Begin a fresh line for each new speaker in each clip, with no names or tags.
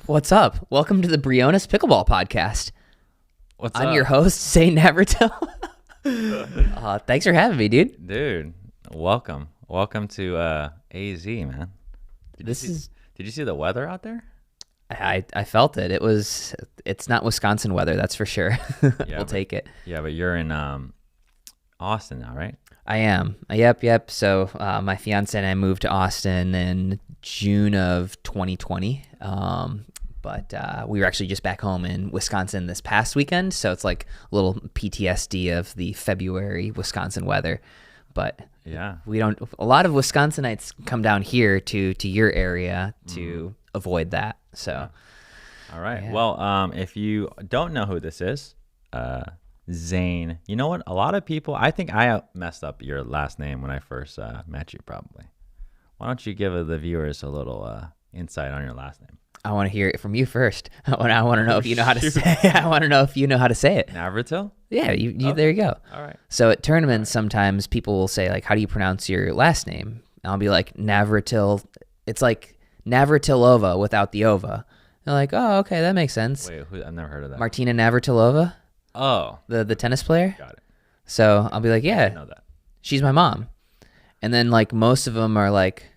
What's up? Welcome to the Briones Pickleball Podcast. I'm your host, Zane Navratil. Thanks for having me, dude.
Dude, welcome to AZ, man. Did you see the weather out there?
I felt it. It's not Wisconsin weather, that's for sure. We'll take it.
Yeah, but you're in Austin now, right?
I am. Yep. So my fiance and I moved to Austin in June of 2020. But we were actually just back home in Wisconsin this past weekend. So it's like a little PTSD of the February Wisconsin weather. But
yeah,
a lot of Wisconsinites come down here to your area to avoid that. So,
all right.
Yeah.
Well, if you don't know who this is, Zane, you know what? A lot of people, I think I messed up your last name when I first met you, probably. Why don't you give the viewers a little insight on your last name?
I want to hear it from you first. I want to know if you know how to say it. I want to know if you know how to say it.
Navratil?
Yeah, you there you go.
All right.
So at tournaments, sometimes people will say, like, how do you pronounce your last name? And I'll be like, Navratil. It's like Navratilova without the ova. They're like, oh, okay, that makes sense.
Wait, I've never heard of that.
Martina Navratilova,
Oh,
the tennis player.
got it.
So I'll be like,
I
yeah,
didn't know that.
she's my mom. And then like most of them are like,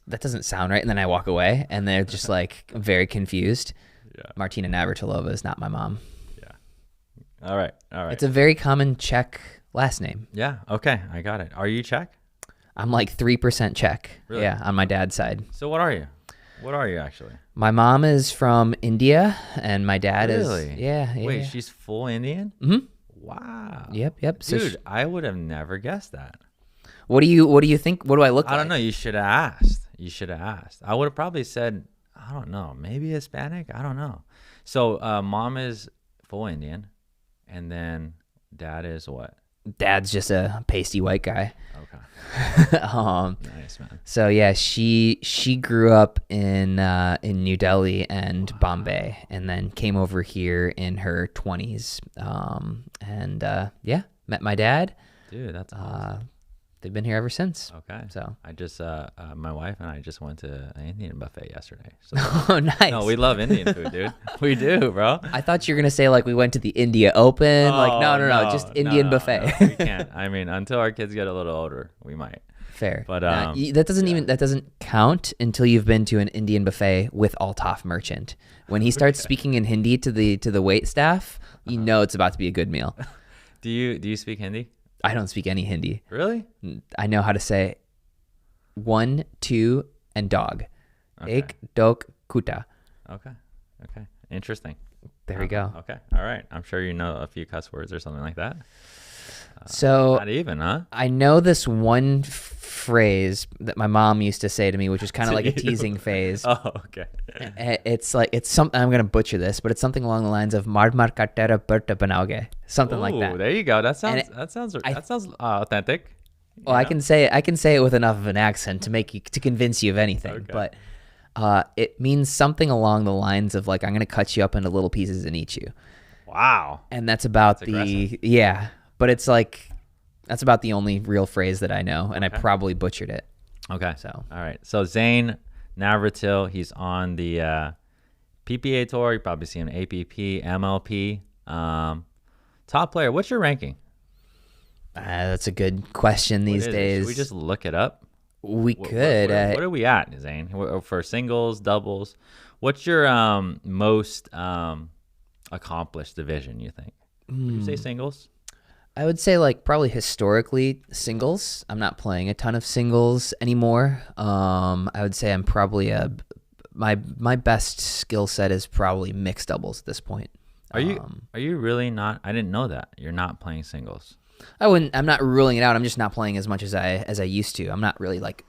that doesn't sound right. And then I walk away and they're just like very confused.
Yeah.
Martina Navratilova is not my mom.
Yeah. All right.
It's a very common Czech last name.
Yeah. Okay. I got it. Are you Czech?
I'm like 3% Czech.
Really?
Yeah, on my dad's side.
So what are you? What are you actually?
My mom is from India and my dad
Really?
is yeah.
Wait, she's full Indian?
Mm-hmm.
Wow.
Yep. So
Dude, I would have never guessed that.
what do you think? What do I look like?
I don't know. You should have asked. I would have probably said, I don't know, maybe Hispanic. I don't know. So mom is full Indian, and then dad is what?
Dad's just a pasty white guy.
Okay.
Nice,
man.
So yeah, she grew up in New Delhi and Bombay, and then came over here in her 20s. Met my dad.
Dude, that's awesome.
They've been here ever since.
Okay.
So
I just my wife and I just went to an Indian buffet yesterday. So
oh, nice.
no, we love Indian food, dude. We do, bro.
I thought you were gonna say like we went to the India Open. Like no, just Indian buffet.
No, we can't. I mean, until our kids get a little older, we might.
Fair.
But
that doesn't count until you've been to an Indian buffet with Altaf merchant. When he starts speaking in Hindi to the wait staff, you know it's about to be a good meal.
Do you speak Hindi?
I don't speak any Hindi.
Really?
I know how to say 1, 2, and dog.
Okay.
Ek, dog, kuta.
Okay. Interesting.
There we go.
Okay. All right. I'm sure you know a few cuss words or something like that.
So
Not even, huh?
I know this one phrase that my mom used to say to me, which was kind of like a teasing phase.
Oh, okay.
It's something, I'm gonna butcher this, but it's something along the lines of "Mar ka tera berta banaoge," something like that.
There you go. That sounds authentic.
Well, I can say it with enough of an accent to convince you of anything,
Okay.
but it means something along the lines of like, I'm gonna cut you up into little pieces and eat you.
Wow.
And that's about
aggressive.
yeah. But it's like that's about the only real phrase that I know, and I probably butchered it.
Okay.
So
all right. So Zane Navratil, he's on the PPA tour. You probably see him APP, MLP. Top player. What's your ranking?
that's a good question these days.
Should we just look it up?
We could.
What are we at, Zane? For singles, doubles? What's your most accomplished division, you think? Would you say singles?
I would say like probably historically singles. I'm not playing a ton of singles anymore. I would say I'm probably my best skill set is probably mixed doubles at this point.
Are you really not? I didn't know that. You're not playing singles.
I'm not ruling it out. I'm just not playing as much as I used to. I'm not really like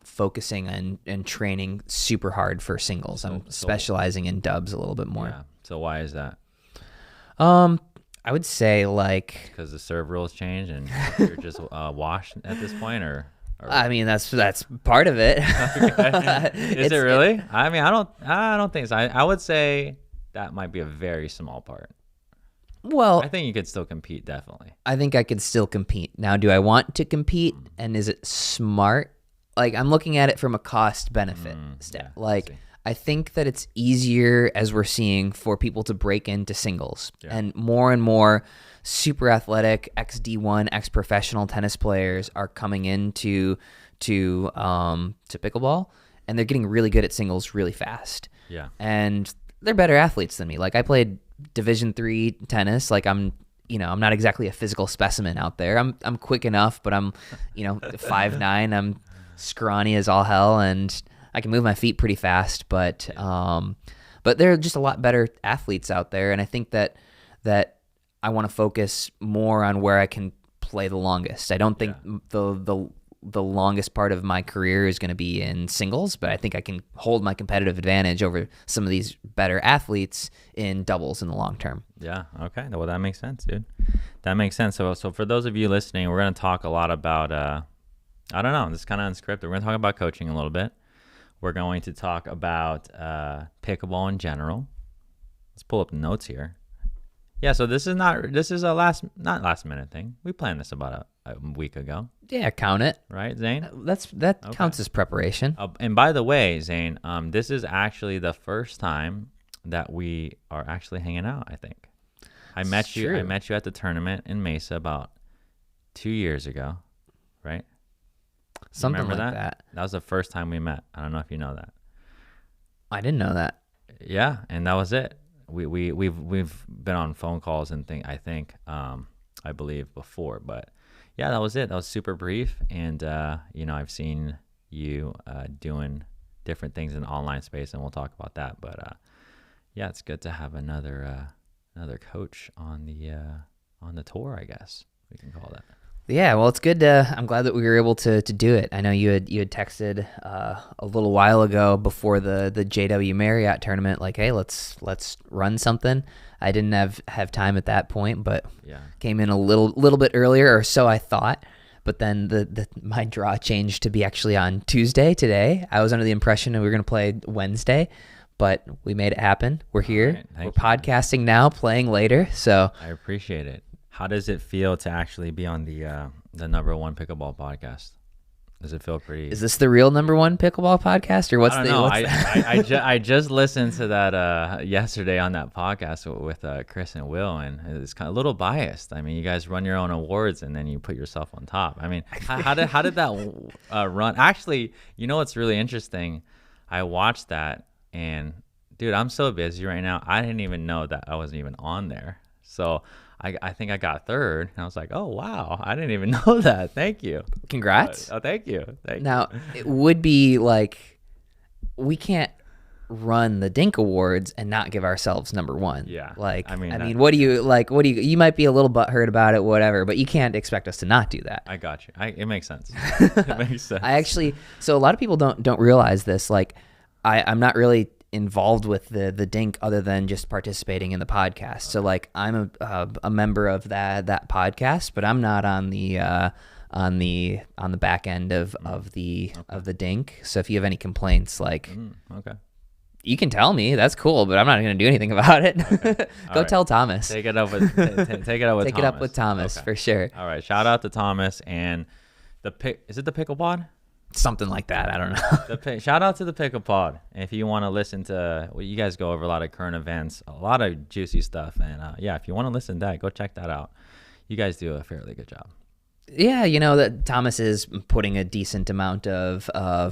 focusing and training super hard for singles. I'm specializing in dubs a little bit more.
Yeah. So why is that?
I would say like
Because the serve rules change and you're just washed at this point, or
I mean that's part of it.
Is it really? I mean, I don't think so. I would say that might be a very small part.
Well,
I think you could still compete, definitely.
I think I could still compete. Now, do I want to compete, and is it smart? Like, I'm looking at it from a cost benefit step.
Yeah,
like, I think that it's easier, as we're seeing, for people to break into singles.
Yeah.
And more super athletic ex-D1, ex-professional tennis players are coming into to pickleball, and they're getting really good at singles really fast.
Yeah.
And they're better athletes than me. Like, I played Division III tennis. Like, I'm not exactly a physical specimen out there. I'm quick enough, but I'm 5'9". I'm scrawny as all hell, and I can move my feet pretty fast. But there are just a lot better athletes out there, and I think that I want to focus more on where I can play the longest. I don't think the longest part of my career is going to be in singles, but I think I can hold my competitive advantage over some of these better athletes in doubles in the long term.
Yeah. Okay. Well, that makes sense, dude. That makes sense. So for those of you listening, we're going to talk a lot about, I don't know, this is kind of unscripted. We're going to talk about coaching a little bit. We're going to talk about pickleball in general. Let's pull up the notes here. Yeah, so this is a not last minute thing. We planned this about a week ago.
Yeah, count it.
Right, Zane?
That counts as preparation.
And by the way, Zane, this is actually the first time that we are actually hanging out, I think. I met you at the tournament in Mesa about 2 years ago, right?
Something
Remember
like
that? That was the first time we met. I don't know if you know that.
I didn't know that.
Yeah, and that was it. We've been on phone calls and I believe before, but yeah, that was it. That was super brief, and I've seen you doing different things in the online space, and we'll talk about that. But yeah, it's good to have another coach on the tour, I guess we can call that.
Yeah, well, it's good. I'm glad that we were able to do it. I know you had texted a little while ago before the JW Marriott tournament, like, hey, let's run something. I didn't have time at that point, but came in a little bit earlier, or so I thought. But then my draw changed to be actually on Tuesday today. I was under the impression that we were going to play Wednesday, but we made it happen. We're here. We're podcasting now, playing later. So
I appreciate it. How does it feel to actually be on the #1 pickleball podcast? Does it feel pretty?
Is this the real #1 pickleball podcast, or what's
I don't know. I just listened to that yesterday on that podcast with Chris and Will, and it's kind of a little biased. I mean, you guys run your own awards, and then you put yourself on top. I mean, how did that run? Actually, you know what's really interesting? I watched that, and dude, I'm so busy right now. I didn't even know that I wasn't even on there. So I think I got third, and I was like, oh, wow, I didn't even know that. Thank you.
Congrats.
Thank you.
Now, it would be like, we can't run the Dink Awards and not give ourselves #1.
Yeah.
Like, I mean, what do you might be a little butthurt about it, whatever, but you can't expect us to not do that.
I got you. It makes sense. It makes sense.
So a lot of people don't realize this. Like, I'm not really involved with the Dink other than just participating in the podcast. So like, I'm a member of that podcast, but I'm not on the back end of the Dink. So if you have any complaints, like, you can tell me. That's cool, but I'm not going to do anything about it. Okay. Go tell Thomas.
Take it up with Thomas.
For sure.
All right. Shout out to Thomas and is it the Pickleball?
Something like that. I don't know.
Shout out to the Pickleball. If you want to listen to, you guys go over a lot of current events, a lot of juicy stuff. And if you want to listen to that, go check that out. You guys do a fairly good job.
Yeah, that Thomas is putting a decent amount of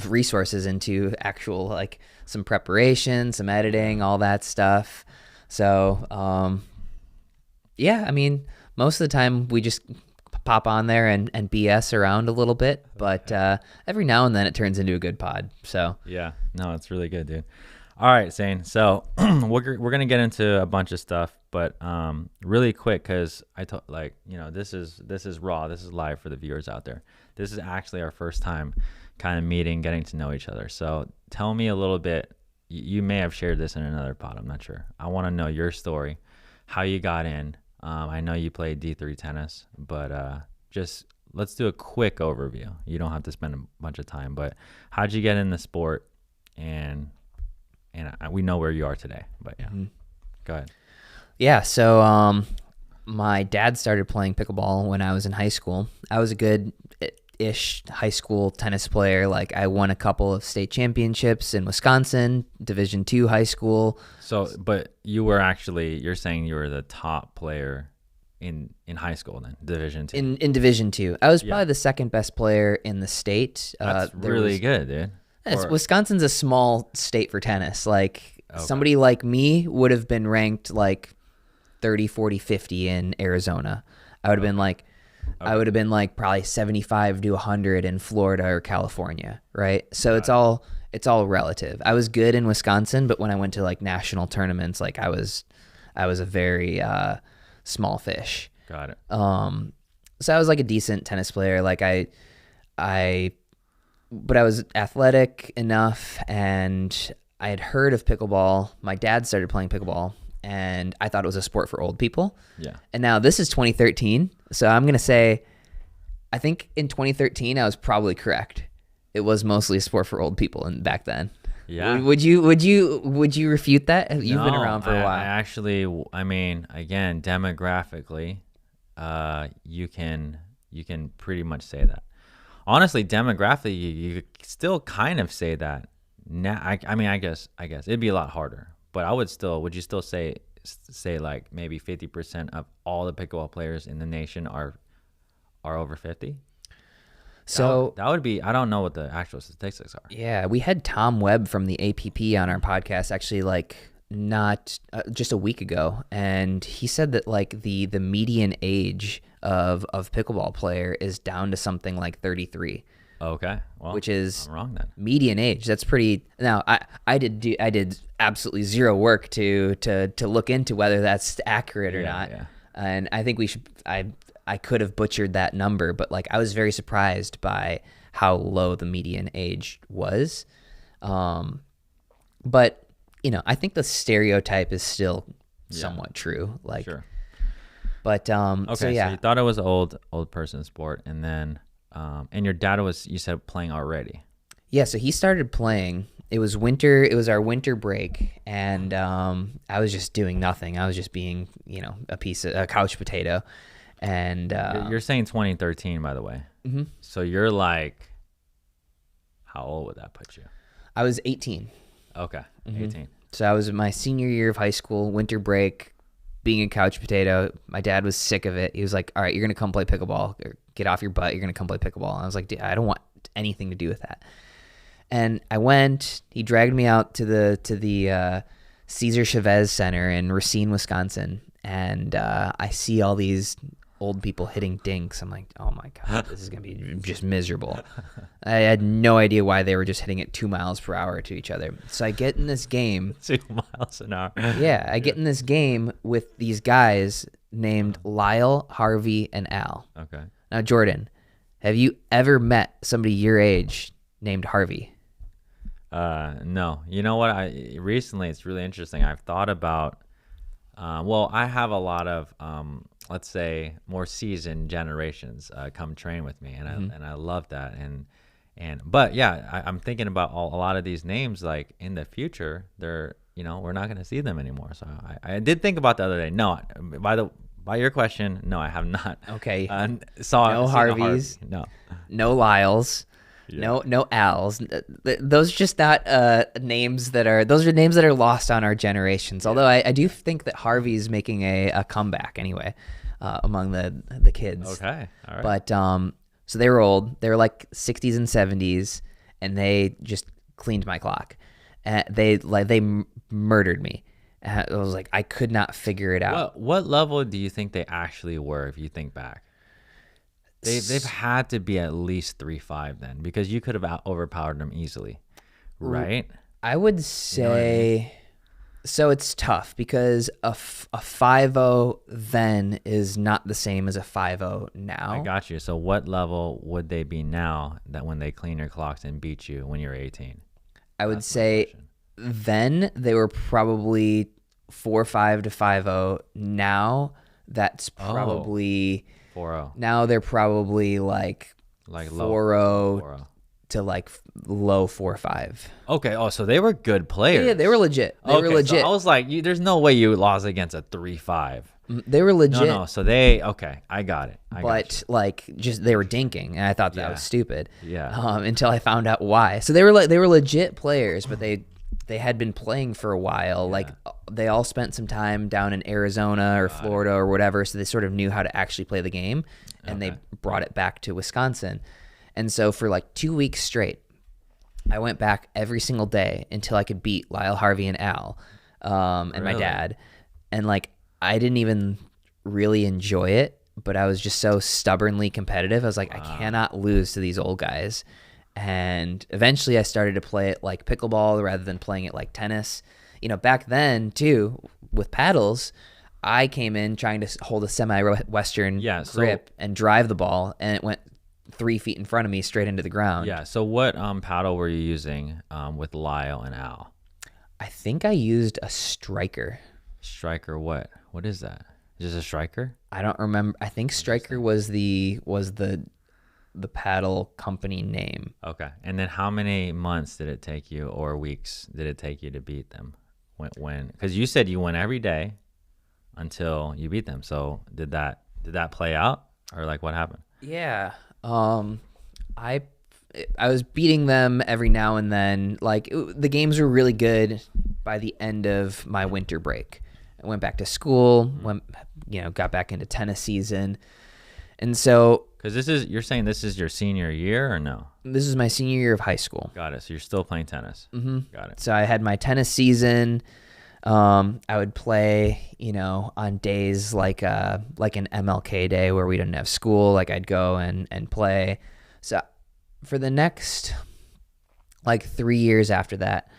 resources into actual, like, some preparation, some editing, all that stuff. So, I mean, most of the time we just pop on there and BS around a little bit, but every now and then it turns into a good pod. So
yeah, no, it's really good, dude. All right, Zane. So we're gonna get into a bunch of stuff, but really quick, because this is raw, this is live for the viewers out there. This is actually our first time kind of meeting, getting to know each other. So tell me a little bit. You may have shared this in another pod, I'm not sure. I want to know your story, how you got in. I know you played D3 tennis, but just let's do a quick overview. You don't have to spend a bunch of time, but how'd you get in the sport? And we know where you are today, but yeah, Go ahead.
Yeah, so my dad started playing pickleball when I was in high school. I was a good ish high school tennis player. Like I won a couple of state championships in Wisconsin, Division II high school.
So, but you're saying you were the top player in high school then, Division II.
In Division II. I was probably the second best player in the state.
That's really good, dude.
Wisconsin's a small state for tennis. Like somebody like me would have been ranked like 30, 40, 50 in Arizona. I would have been like probably 75 to 100 in Florida or California, right? So it's all relative. I was good in Wisconsin, but when I went to like national tournaments, like I was a very small fish.
Got it.
So I was like a decent tennis player. Like but I was athletic enough, and I had heard of pickleball. My dad started playing pickleball, and I thought it was a sport for old people.
Yeah.
And now this is 2013, so I'm gonna say, I think in 2013 I was probably correct. It was mostly a sport for old people, and back then.
Yeah.
Would you refute that? You've been around for a while.
I actually, I mean, again, demographically, you can pretty much say that. Honestly, demographically, you still kind of say that. Now, I mean, I guess it'd be a lot harder, but would you still say like maybe 50% of all the pickleball players in the nation are over 50?
So
that would be, I don't know what the actual statistics are.
Yeah, we had Tom Webb from the APP on our podcast actually like not just a week ago, and he said that like the median age of pickleball player is down to something like 33.
Okay, well,
which is
I'm wrong then.
Median age. That's pretty. Now I did absolutely zero work to look into whether that's accurate or not.
Yeah.
And I think we should. I could have butchered that number, but like I was very surprised by how low the median age was. But I think the stereotype is still somewhat true. Like,
sure.
But
okay,
so yeah,
so you thought it was an old person sport, and then and your dad was, you said, playing already.
Yeah, so he started playing. It was winter. It was our winter break, and I was just doing nothing. I was just being, a couch potato. And
you're saying 2013, by the way.
Mm-hmm.
So you're like, how old would that put you?
I was 18.
Okay,
Mm-hmm.
18.
So I was in my senior year of high school, winter break, being a couch potato. My dad was sick of it. He was like, all right, you're going to come play pickleball. Get off your butt. You're going to come play pickleball. And I was like, dude, I don't want anything to do with that. And I went. He dragged me out to the Cesar Chavez Center in Racine, Wisconsin. And I see all these old people hitting dinks. I'm like, oh my God, this is going to be just miserable. I had no idea why they were just hitting it 2 miles per hour to each other. So I get in this game.
2 miles an hour.
Yeah, I get in this game with these guys named Lyle, Harvey, and Al.
Okay.
Now, Jordan, have you ever met somebody your age named Harvey?
No. You know what? Recently, it's really interesting. I've thought about, I have a lot of, let's say, more seasoned generations come train with me, and I love that. But yeah, I'm thinking about a lot of these names. Like in the future, they're, we're not going to see them anymore. So I did think about the other day. No, by your question, no, I have not.
Okay.
No
Harveys. No Lyles.
Yeah.
No Al's. Those are just not names that are lost on our generations. Yeah. Although I do think that Harvey's making a comeback anyway among the kids.
Okay, all right.
But so they were old. They were like 60s and 70s, and they just cleaned my clock. They murdered me. I was like, I could not figure it out.
What level do you think they actually were? If you think back. They've had to be at least 3.5 then, because you could have overpowered them easily, right?
I would say, so it's tough because a 5.0 then is not the same as a 5.0 now.
I got you. So what level would they be now that when they clean your clocks and beat you when you're 18?
I would say then they were probably 4.5 to 5.0. Now that's probably...
4.0.
Now they're probably like 4.0 to like low 4.5.
Okay. Oh, so they were good players.
Yeah, they were legit. They were legit.
So I was like, there's no way you lost against a 3.5.
They were legit.
No. So okay, I got it.
But like just they were dinking, and I thought that was stupid.
Yeah.
Until I found out why. So they were legit players, but they had been playing for a while. Like they all spent some time down in Arizona or Florida or whatever, so they sort of knew how to actually play the game, and they brought it back to Wisconsin. And so for like 2 weeks straight, I went back every single day until I could beat Lyle, Harvey, and Al, and my dad. And like I didn't even really enjoy it, but I was just so stubbornly competitive. I was like, I cannot lose to these old guys. And eventually I started to play it like pickleball rather than playing it like tennis. You know, back then too, with paddles, I came in trying to hold a semi-Western grip and drive the ball, and it went 3 feet in front of me straight into the ground.
Yeah. So what paddle were you using with Lyle and Al?
I think I used a Striker.
Striker what? What is that? Is this a Striker?
I don't remember. I think Striker was the paddle company name.
Okay. And then how many months did it take you, or weeks did it take you to beat them? When? Because you said you went every day until you beat them. So did that play out, or like what happened?
Yeah. I was beating them every now and then. Like the games were really good by the end of my winter break. I went back to school, got back into tennis season. And so,
because you're saying this is your senior year or no?
This is my senior year of high school.
Got it. So you're still playing tennis.
Mm-hmm.
Got it.
So I had my tennis season. I would play, on days like an MLK day where we didn't have school. Like I'd go and play. So for the next like 3 years after that,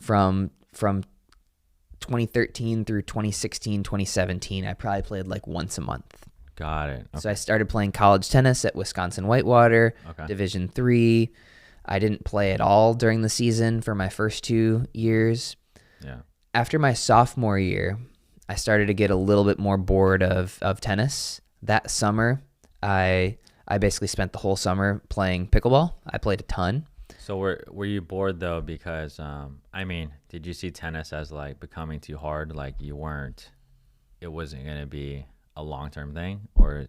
from 2013 through 2016, 2017, I probably played like once a month.
Got it. Okay.
So I started playing college tennis at Wisconsin Whitewater, Division III. I didn't play at all during the season for my first 2 years.
Yeah.
After my sophomore year, I started to get a little bit more bored of tennis. That summer, I basically spent the whole summer playing pickleball. I played a ton.
So were you bored though because did you see tennis as like becoming too hard, like it wasn't going to be a long-term thing, or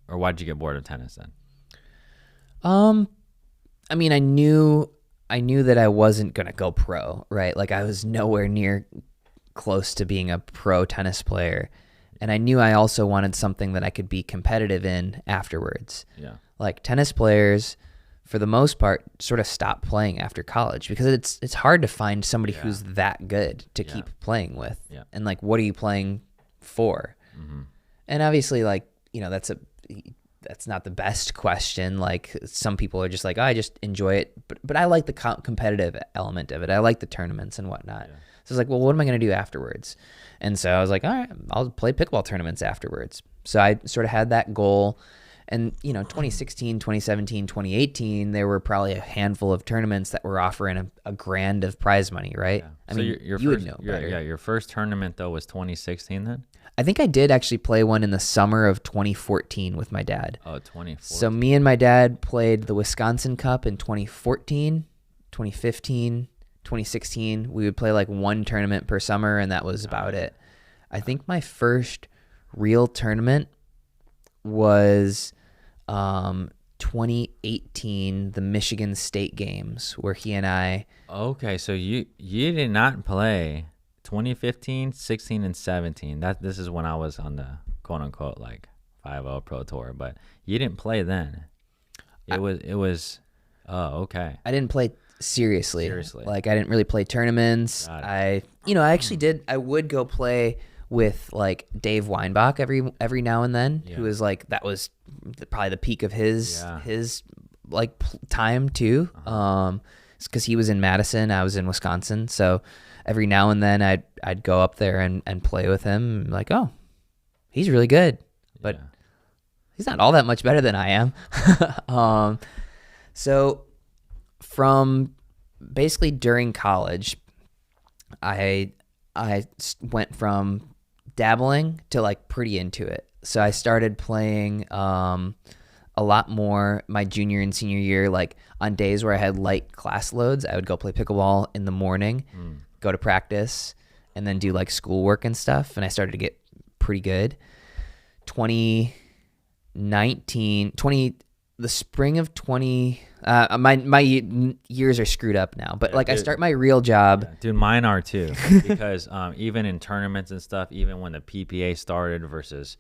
why did you get bored of tennis then?
I knew that I wasn't going to go pro, right? Like I was nowhere near close to being a pro tennis player. And I knew I also wanted something that I could be competitive in afterwards. Yeah. Like tennis players, for the most part, sort of stop playing after college because it's hard to find somebody who's that good to keep playing with. Yeah. And like, what are you playing for? Mm-hmm. And obviously, like, that's not the best question. Like some people are just like, oh, I just enjoy it. But I like the competitive element of it. I like the tournaments and whatnot. Yeah. So I was like, well, what am I going to do afterwards? And so I was like, all right, I'll play pickleball tournaments afterwards. So I sort of had that goal. And, 2016, 2017, 2018, there were probably a handful of tournaments that were offering a grand of prize money, right? Yeah. You would know better.
Yeah, your first tournament, though, was 2016 then?
I think I did actually play one in the summer of 2014 with my dad.
Oh, 2014.
So me and my dad played the Wisconsin Cup in 2014, 2015, 2016. We would play like one tournament per summer, and that was about it. I think my first real tournament was 2018, the Michigan State Games, where he and I...
Okay, so you did not play 2015, 16, and 17. This is when I was on the quote-unquote like 5-0 Pro Tour, but you didn't play then. It was oh, okay.
I didn't play seriously. Like I didn't really play tournaments. I actually did. I would go play with like Dave Weinbach every now and then, who was like, that was probably the peak of his like time too. Because he was in Madison, I was in Wisconsin, so every now and then I'd go up there and play with him. I'm like, oh, he's really good, but he's not all that much better than I am. So from basically during college, I went from dabbling to like pretty into it. So I started playing a lot more my junior and senior year. Like on days where I had light class loads, I would go play pickleball in the morning, go to practice, and then do like schoolwork and stuff. And I started to get pretty good. 2019, the spring of 20, my years are screwed up now, but like, dude, I start my real job.
Yeah, dude, mine are too, because even in tournaments and stuff, even when the PPA started versus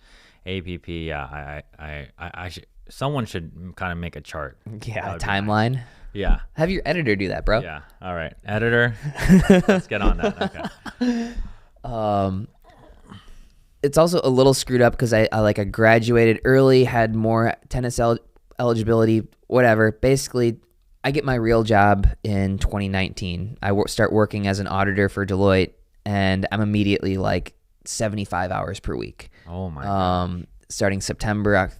APP, yeah, I should, someone should kind of make a chart.
Yeah, a timeline. Nice.
Yeah.
Have your editor do that, bro.
Yeah. All right. Editor. Let's get on that. Okay.
It's also a little screwed up because I graduated early, had more tennis eligibility, whatever. Basically, I get my real job in 2019. I start working as an auditor for Deloitte, and I'm immediately like 75 hours per week.
Oh my God.
Starting September.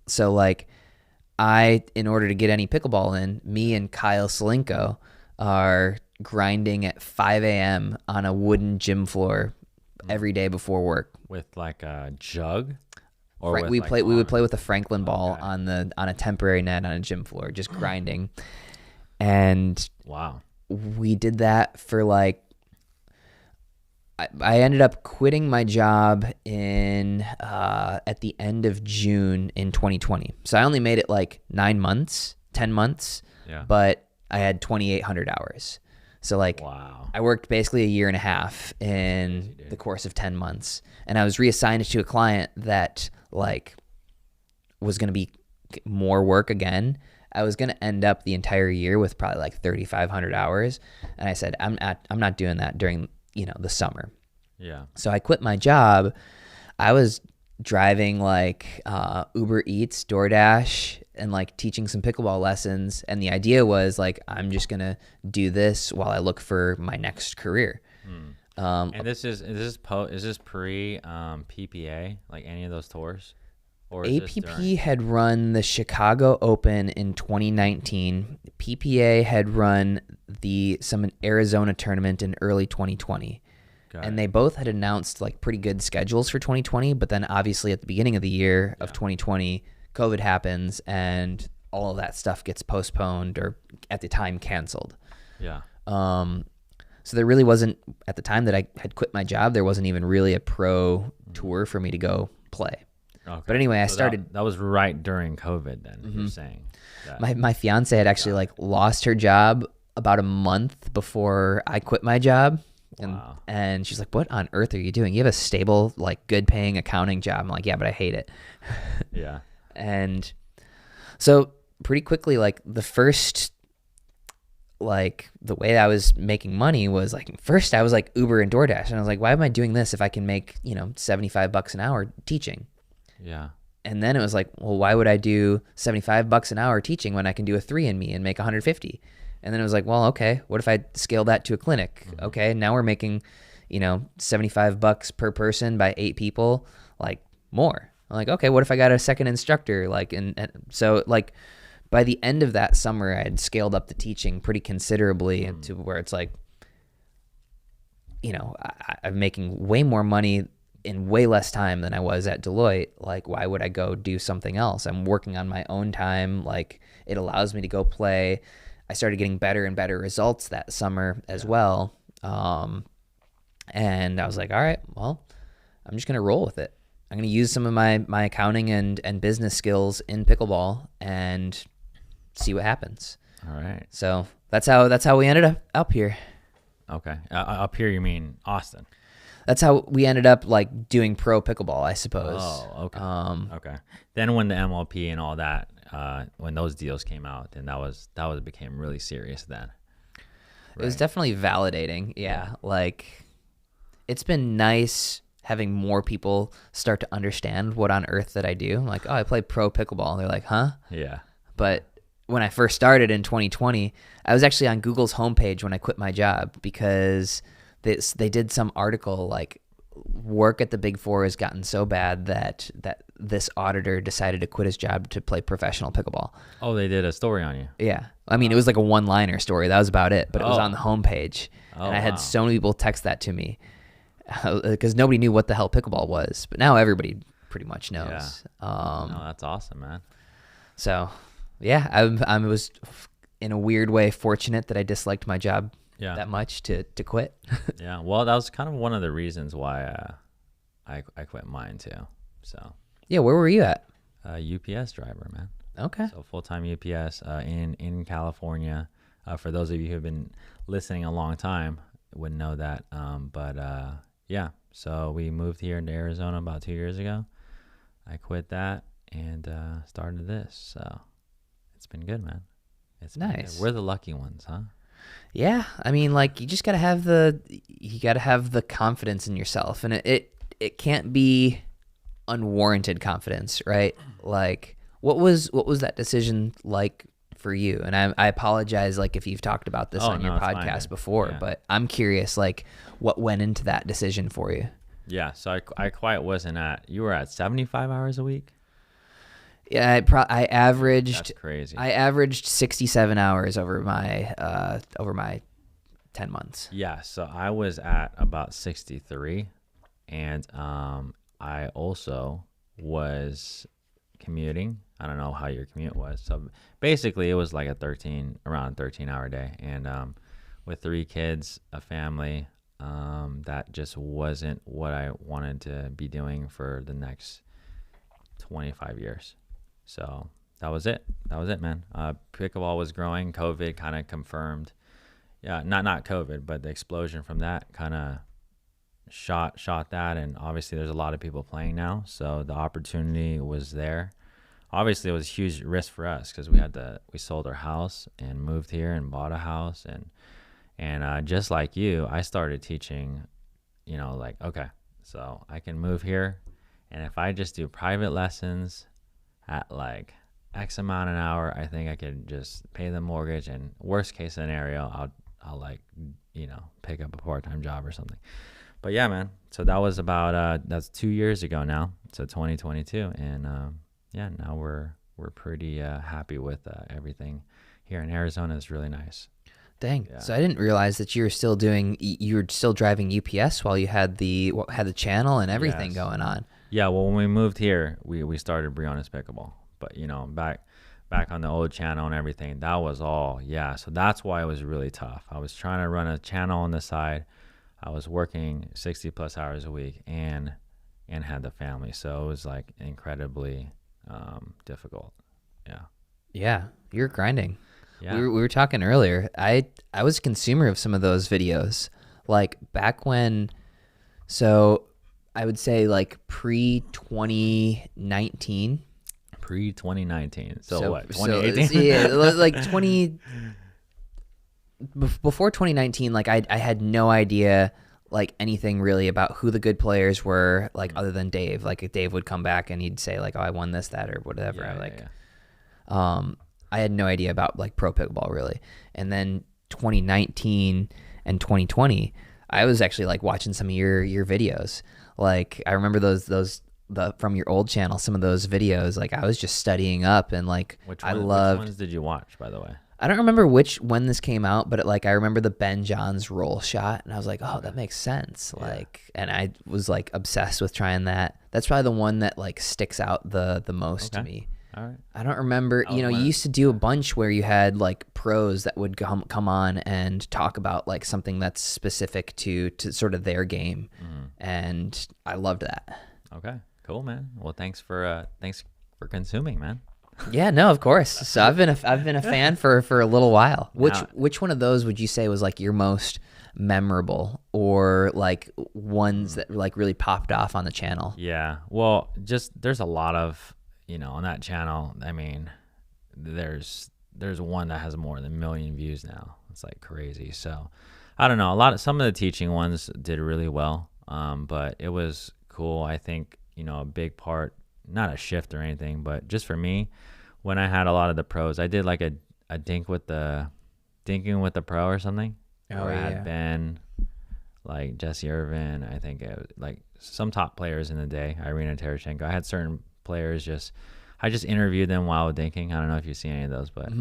So like, in order to get any pickleball in, me and Kyle Solinko are grinding at 5 a.m. on a wooden gym floor every day before work.
With like a jug? Or
right, we would play with a Franklin ball on a temporary net on a gym floor, just grinding. And
wow,
we did that for like, I ended up quitting my job in at the end of June in 2020. So I only made it like 10 months, but I had 2,800 hours. So like,
wow,
I worked basically a year and a half in the course of 10 months, and I was reassigned to a client that like was going to be more work again. I was going to end up the entire year with probably like 3,500 hours, and I said, I'm not doing that during the summer.
Yeah.
So I quit my job. I was driving like Uber Eats, DoorDash, and like teaching some pickleball lessons. And the idea was like, I'm just going to do this while I look for my next career.
And is this pre PPA, like any of those tours? Or
APP had run the Chicago Open in 2019. PPA had run some Arizona tournament in early 2020. And they both had announced like pretty good schedules for 2020, but then obviously at the beginning of the year of 2020, COVID happens and all of that stuff gets postponed or at the time canceled.
Yeah.
So there really wasn't, at the time that I had quit my job, there wasn't even really a pro tour for me to go play.
Okay.
But anyway, I started.
That was right during COVID then, you're saying.
My fiance had actually like lost her job about a month before I quit my job.
Wow.
And she's like, what on earth are you doing? You have a stable, like good paying accounting job. I'm like, yeah, but I hate it.
Yeah.
And so pretty quickly, like the way I was making money was like, first I was like Uber and DoorDash. And I was like, why am I doing this if I can make, $75 an hour teaching?
Yeah.
And then it was like, well, why would I do $75 an hour teaching when I can do a 3-in-me and make 150? And then it was like, well, okay, what if I scale that to a clinic? Mm-hmm. Okay, now we're making, $75 per person by 8 people, like more. I'm like, okay, what if I got a second instructor? Like, and so like by the end of that summer, I had scaled up the teaching pretty considerably to where it's like, I'm making way more money in way less time than I was at Deloitte. Like, why would I go do something else? I'm working on my own time. Like, it allows me to go play. I started getting better and better results that summer as well. And I was like, all right, well, I'm just going to roll with it. I'm going to use some of my accounting and business skills in pickleball and see what happens.
All right.
So that's how we ended up here.
Okay. Up here, you mean Austin?
That's how we ended up like doing pro pickleball, I suppose.
Oh, okay. Okay. Then when the MLP and all that, when those deals came out, then that became really serious then. Right?
It was definitely validating. Yeah. Like, it's been nice having more people start to understand what on earth that I do. Like, oh, I play pro pickleball. They're like, huh?
Yeah.
But when I first started in 2020, I was actually on Google's homepage when I quit my job because they did some article like work at the Big Four has gotten so bad that this auditor decided to quit his job to play professional pickleball.
Oh, they did a story on you.
Yeah. I mean, it was like a one-liner story. That was about it, but it was on the homepage. And I had so many people text that to me because nobody knew what the hell pickleball was, but now everybody pretty much knows.
Yeah. No, that's awesome, man.
So, yeah, I was in a weird way fortunate that I disliked my job that much to quit.
Yeah, well, that was kind of one of the reasons why I quit mine too. So
Yeah, where were you at?
UPS driver, man.
Okay.
So full-time UPS in California. For those of you who've been listening a long time, wouldn't know that. Yeah, so we moved here into Arizona about 2 years ago. I quit that and started this. So it's been good, man. It's been
Nice.
good. We're the lucky ones, huh?
Yeah, I mean, like you just gotta have the confidence in yourself, and it can't be unwarranted confidence, right? Like, what was that decision like for you? And I apologize, like if you've talked about this on your podcast before, but I'm curious, like what went into that decision for you?
Yeah, so I quite wasn't at. You were at 75 hours a week.
Yeah, I averaged.
That's crazy.
I averaged 67 hours over my 10 months.
Yeah, so I was at about 63, and I also was commuting. I don't know how your commute was. So basically, it was like around 13-hour day, and with 3 kids, a family, that just wasn't what I wanted to be doing for the next 25 years. So that was it, man. Pickleball was growing. COVID kind of confirmed. Yeah, not COVID, but the explosion from that kind of shot that. And obviously there's a lot of people playing now. So the opportunity was there. Obviously it was a huge risk for us because we sold our house and moved here and bought a house. And just like you, I started teaching, like, okay, so I can move here. And if I just do private lessons at like X amount an hour, I think I could just pay the mortgage, and worst case scenario, I'll like, pick up a part-time job or something. But yeah, man. So that was about, that's 2 years ago now. So 2022. And yeah, now we're pretty happy with everything here in Arizona. Is really nice.
Dang.
Yeah.
So I didn't realize that you were still driving UPS while you had the channel and everything going on.
Yeah, well, when we moved here, we started Briones Pickleball. But, back on the old channel and everything, that was all, so that's why it was really tough. I was trying to run a channel on the side. I was working 60-plus hours a week and had the family. So it was, like, incredibly difficult. Yeah.
Yeah, you're grinding.
Yeah.
We were talking earlier. I was a consumer of some of those videos, like back when, so I would say like pre-2019.
Pre-2019. So what, 2018?
So, yeah, like before 2019, like I had no idea like anything really about who the good players were, like other than Dave. Like if Dave would come back and he'd say like, oh, I won this, that, or whatever. I had no idea about like pro pickleball really. And then 2019 and 2020, I was actually like watching some of your videos. Like I remember those from your old channel, some of those videos, like I was just studying up and like which ones
did you watch, by the way?
I don't remember when this came out, but I remember the Ben Johns roll shot and I was like, oh, that makes sense. Yeah. Like, and I was like obsessed with trying that. That's probably the one that like sticks out the most to me.
All right.
I don't remember, you used to do a bunch where you had like pros that would come on and talk about like something that's specific to sort of their game. Mm-hmm. And I loved that.
Okay, cool, man. Well, thanks for consuming, man.
Yeah, no, of course. So I've been a fan for a little while. Which one of those would you say was like your most memorable, or like ones that like really popped off on the channel?
Yeah. Well, just there's a lot of, on that channel. I mean, there's one that has more than 1 million views now. It's like crazy. So I don't know. Some of the teaching ones did really well. But it was cool. I think, a big part, not a shift or anything, but just for me, when I had a lot of the pros, I did like a dinking with the pro or something.
Oh,
where
yeah.
I had Ben, like Jesse Irvin, I think it was like some top players in the day, Irina Tereshchenko. I had certain players I just interviewed them while dinking. I don't know if you've seen any of those, but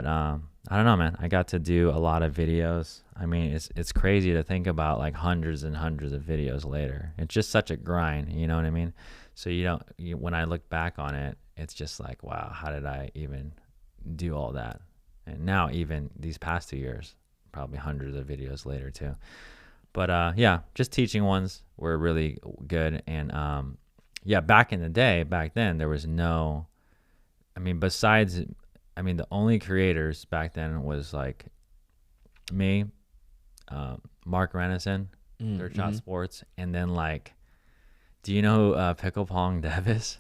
I don't know, man. I got to do a lot of videos. I mean, it's crazy to think about like hundreds and hundreds of videos later. It's just such a grind, you know what I mean? So when I look back on it, it's just like, wow, how did I even do all that? And now even these past 2 years, probably hundreds of videos later too. But yeah, just teaching ones were really good. And yeah, back then, there was no, besides, the only creators back then was like me, Mark Renison, Third Shot Sports, and then like, do you know who Pickle Pong Deb is?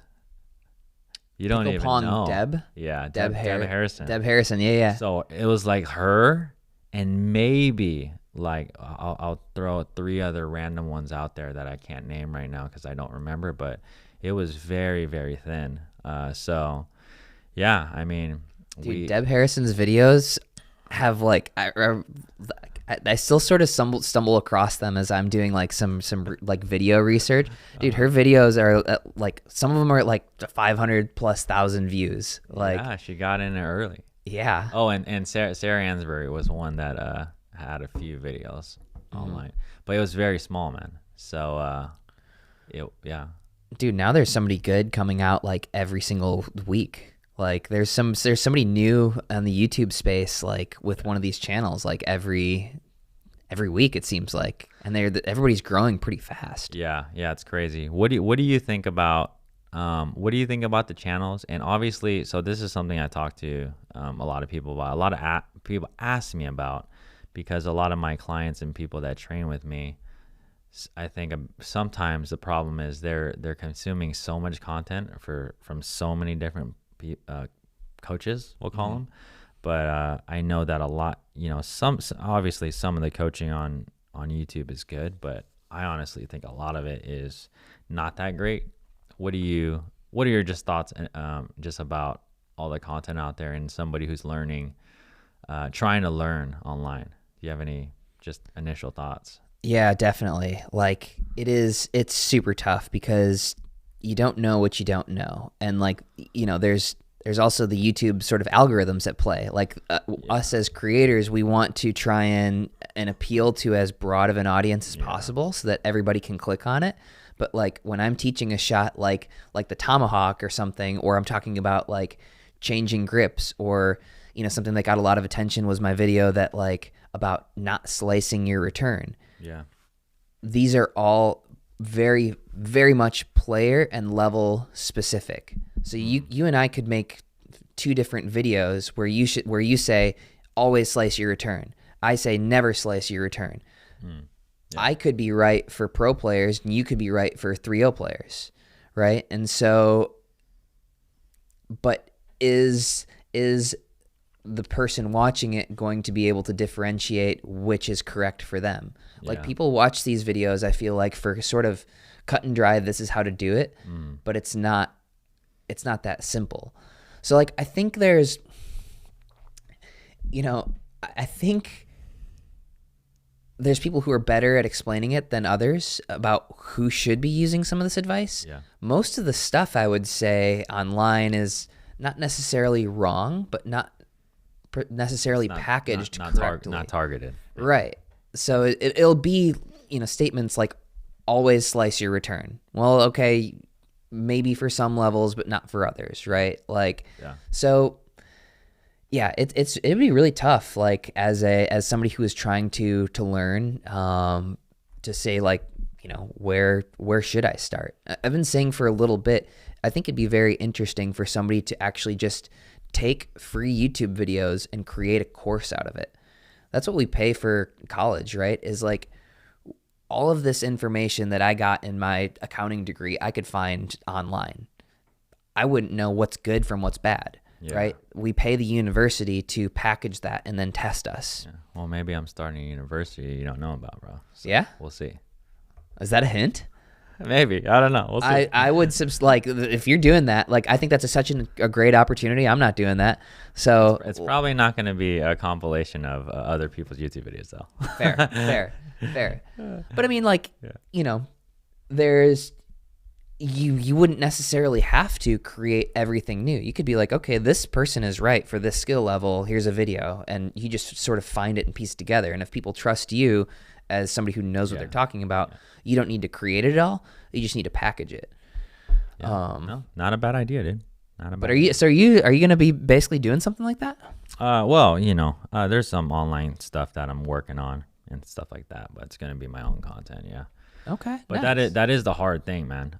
You don't even know.
Deb?
Yeah, Deb Harrison.
Deb Harrison, yeah.
So it was like her and maybe like I'll throw 3 other random ones out there that I can't name right now because I don't remember, but it was very, very thin. So yeah,
Dude, Deb Harrison's videos have like I still sort of stumble across them as I'm doing like some like video research. Dude, her videos are like, some of them are like 500,000+ views. Like,
yeah, she got in there early.
Yeah.
Oh, and Sarah Ansbury was one that had a few videos online, but it was very small, man. So yeah.
Dude, now there's somebody good coming out like every single week. Like there's somebody new on the YouTube space, like with one of these channels, like every week it seems like, and everybody's growing pretty fast.
Yeah, it's crazy. What do you think about the channels? And obviously, so this is something I talk to a lot of people about. A lot of people ask me about, because a lot of my clients and people that train with me, I think sometimes the problem is they're consuming so much content from so many different coaches, we'll call them. But I know that a lot, obviously some of the coaching on YouTube is good, but I honestly think a lot of it is not that great. What are your just thoughts just about all the content out there and somebody who's learning, trying to learn online? Do you have any just initial thoughts?
Yeah, definitely. Like it's super tough because you don't know what you don't know. And like, there's also the YouTube sort of algorithms at play. Like us as creators, we want to try and appeal to as broad of an audience as possible so that everybody can click on it. But like when I'm teaching a shot like the tomahawk or something, or I'm talking about like changing grips, or something that got a lot of attention was my video that like about not slicing your return.
Yeah. These
are all very, very much player and level specific. So you and I could make 2 different videos where you say always slice your return. I say never slice your return. Yeah. I could be right for pro players and you could be right for 3-0 players, right? And so, but is the person watching it going to be able to differentiate which is correct for them? Like people watch these videos, I feel like, for sort of cut and dry, this is how to do it, but it's not that simple. So like, I think there's, I think there's people who are better at explaining it than others about who should be using some of this advice.
Yeah.
Most of the stuff I would say online is not necessarily wrong, but not necessarily packaged correctly.
Not targeted.
Right. So it'll be, statements like always slice your return. Well, okay, maybe for some levels, but not for others, right? Like, so yeah, it'd be really tough, like as somebody who is trying to learn, to say like, where should I start? I've been saying for a little bit, I think it'd be very interesting for somebody to actually just take free YouTube videos and create a course out of it. That's what we pay for college, right? Is like all of this information that I got in my accounting degree, I could find online. I wouldn't know what's good from what's bad, right? We pay the university to package that and then test us.
Yeah. Well, maybe I'm starting a university you don't know about, bro. So
yeah?
We'll see.
Is that a hint?
Maybe. I don't know. We'll see.
I would like if you're doing that, like I think that's such a great opportunity. I'm not doing that. So
it's probably not going to be a compilation of other people's YouTube videos though.
Fair. But I mean, like, there's you wouldn't necessarily have to create everything new. You could be like, okay, this person is right for this skill level. Here's a video, and you just sort of find it and piece it together. And if people trust you as somebody who knows what they're talking about, you don't need to create it all. You just need to package it.
No, not a bad idea, dude. Not a bad.
But are you going to be basically doing something like that?
Well, there's some online stuff that I'm working on, and stuff like that. But it's gonna be my own content, yeah.
Okay.
But
nice.
that is the hard thing, man.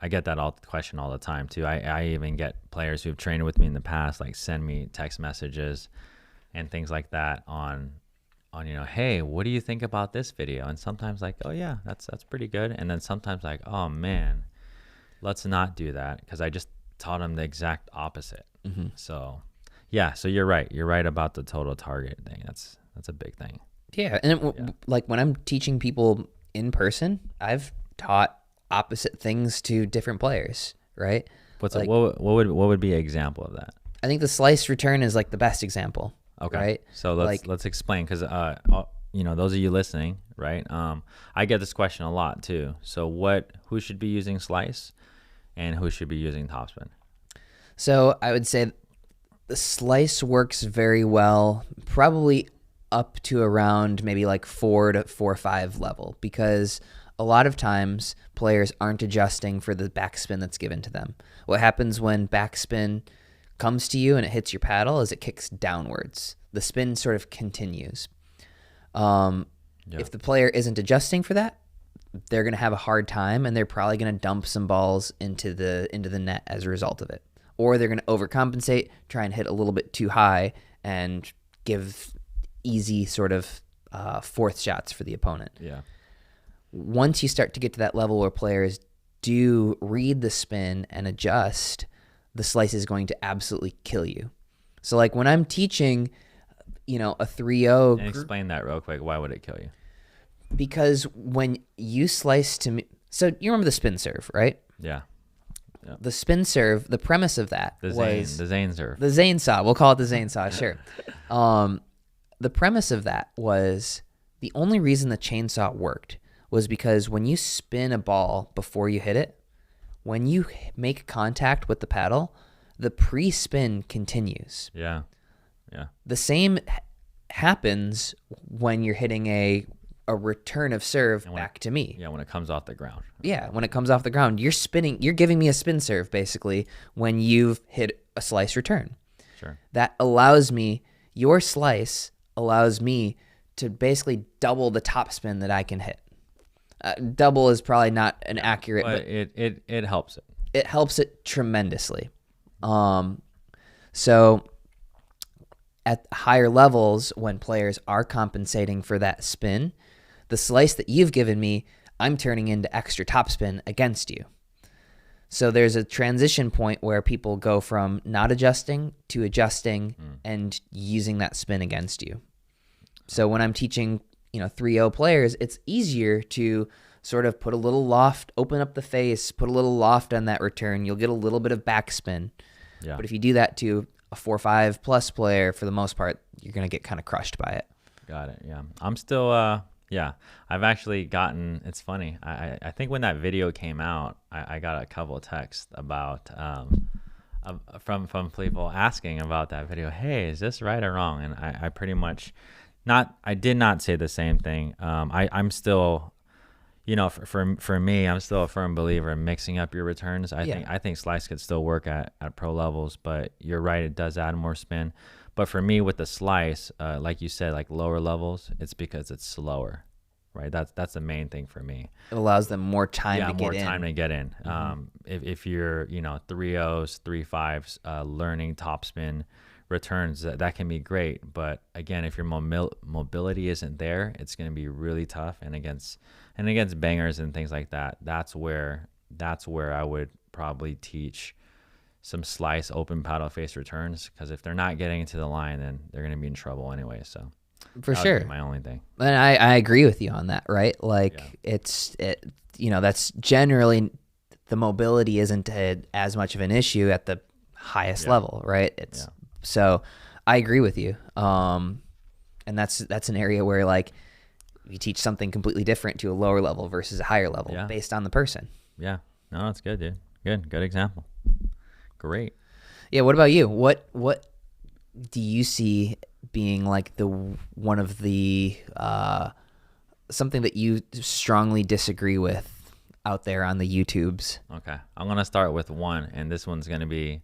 I get that question all the time too. I even get players who've trained with me in the past like send me text messages and things like that on hey, what do you think about this video? And sometimes like, oh yeah, that's pretty good. And then sometimes like, oh man, let's not do that, because I just taught them the exact opposite. So yeah, so you're right about the total target thing. That's a big thing.
Yeah, and like when I'm teaching people in person, I've taught opposite things to different players, right?
What would be an example of that?
I think the slice return is like the best example.
Okay.
Right.
So let's explain, because those of you listening, right? I get this question a lot too. So who should be using slice, and who should be using topspin?
So I would say the slice works very well, probably up to around maybe like 4 to 4 or 5 level, because a lot of times players aren't adjusting for the backspin that's given to them. What happens when backspin comes to you and it hits your paddle is it kicks downwards. The spin sort of continues. If the player isn't adjusting for that, they're going to have a hard time, and they're probably going to dump some balls into the net as a result of it. Or they're going to overcompensate, try and hit a little bit too high, and give easy sort of fourth shots for the opponent.
Yeah.
Once you start to get to that level where players do read the spin and adjust, the slice is going to absolutely kill you. So like when I'm teaching, a 3-0.
And explain that real quick. Why would it kill you?
Because when you slice to me, so you remember the spin serve, right?
Yeah. Yep.
The spin serve, the premise of that
the Zane serve.
The Zane saw. We'll call it the Zane saw, sure. The premise of that was the only reason the chainsaw worked was because when you spin a ball before you hit it, when you make contact with the paddle, the pre-spin continues.
Yeah. Yeah.
The same happens when you're hitting a return of serve back to me.
Yeah, when it comes off the ground.
Yeah, when it comes off the ground, you're spinning, you're giving me a spin serve basically when you've hit a slice return.
Sure.
That allows me, your slice allows me to basically double the top spin that I can hit. Double is probably not an accurate,
but it helps it.
It helps it tremendously. So at higher levels, when players are compensating for that spin, the slice that you've given me, I'm turning into extra topspin against you. So there's a transition point where people go from not adjusting to adjusting and using that spin against you. So when I'm teaching, 3-0 players, it's easier to sort of put a little loft, open up the face, put a little loft on that return. You'll get a little bit of backspin.
Yeah.
But if you do that to a 4-5 plus player, for the most part, you're going to get kind of crushed by it.
Got it. Yeah. I'm still, I've actually gotten, it's funny. I think when that video came out, I got a couple of texts about, from people asking about that video. Hey, is this right or wrong? And I pretty much I did not say the same thing. I'm still, for me, I'm still a firm believer in mixing up your returns. I think slice could still work at pro levels, but you're right, it does add more spin. But for me with the slice, like you said, like lower levels, it's because it's slower, right? That's the main thing for me.
It allows them more time to get in.
Yeah, more time to get in. If you're, 3-0s, 3-5s, learning topspin returns, that can be great. But again, if your mobility isn't there, it's going to be really tough. And against bangers and things like that, that's where I would probably teach some slice open paddle face returns, because if they're not getting to the line, then they're going to be in trouble anyway. So
for sure,
my only thing.
And I agree with you on that, right? Like that's generally, the mobility isn't as much of an issue at the highest level, right? So I agree with you. And that's an area where like you teach something completely different to a lower level versus a higher level based on the person.
Yeah. No, that's good, dude. Good example. Great.
Yeah. What about you? What do you see being like one of the something that you strongly disagree with out there on the YouTubes?
Okay, I'm gonna start with one, and this one's gonna be,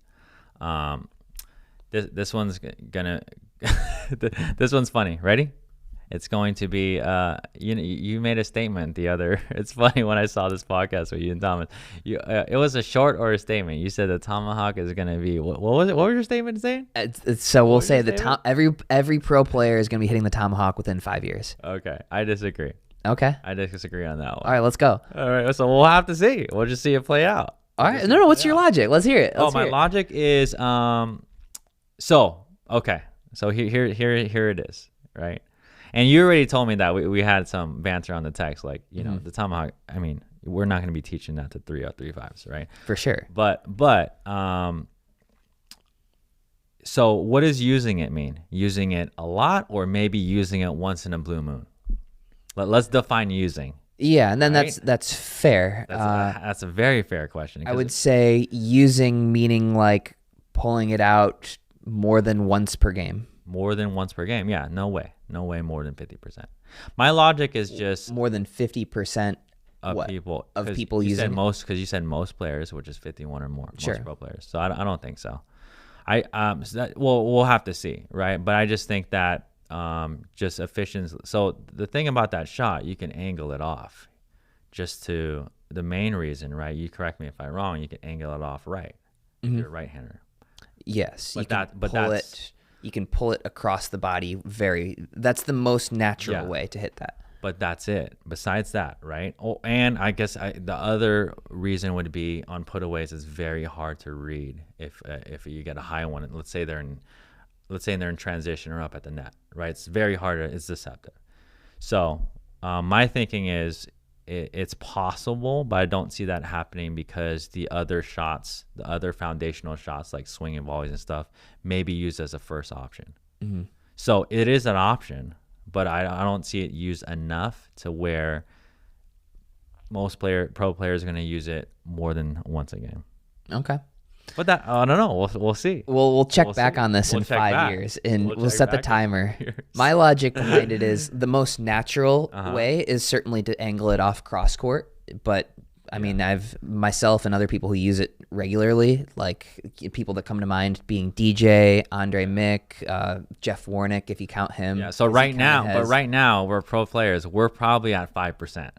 this one's gonna, this one's funny. Ready? It's going to be, you made a statement the other, it's funny when I saw this podcast with you and Thomas, it was a short or a statement. You said the tomahawk is going to be, what was it? What was your statement saying?
So we'll say every pro player is going to be hitting the tomahawk within 5 years.
Okay. I disagree.
Okay.
I disagree on that one.
All right, let's go.
All right. So we'll have to see. We'll just see it play out.
All right. No, what's your logic? Let's hear it.
My logic is, okay. So here it is, right? And you already told me that we had some banter on the text, like, the tomahawk, I mean, we're not going to be teaching that to 305s, right?
For sure.
But so what does using it mean? Using it a lot, or maybe using it once in a blue moon? Let's define using.
Yeah, and then
right?
that's fair.
That's a very fair question.
I would say using meaning like pulling it out more than once per game.
More than once per game. Yeah, no way more than 50%. My logic is just
more than 50%
of people
using
said most, because you said most players, which is 51 or more,
sure.
Most pro players. So I don't think so. We'll have to see, right? But I just think that just efficiency. So the thing about that shot, you can angle it off. Just to the main reason, right? You correct me if I'm wrong. You can angle it off right. If you're a right-hander.
Yes,
But
you can pull it across the body. That's the most natural way to hit that.
But that's it. Besides that, right? Oh, and I guess the other reason would be on putaways, it's very hard to read if you get a high one. Let's say they're in transition or up at the net, right? It's very hard. It's deceptive. So my thinking is it's possible, but I don't see that happening because the other shots, the other foundational shots like swinging volleys and stuff, may be used as a first option. Mm-hmm. So it is an option, but I don't see it used enough to where most pro players are going to use it more than once a game.
Okay.
But that, I don't know. We'll see.
We'll check back on this in 5 years, and we'll set the timer. My logic behind it is the most natural way is certainly to angle it off cross court. But I mean, I've myself and other people who use it regularly, like people that come to mind being DJ, Andre Mick, Jeff Warnick, if you count him.
Yeah. So right now, we're pro players. We're probably at 5%.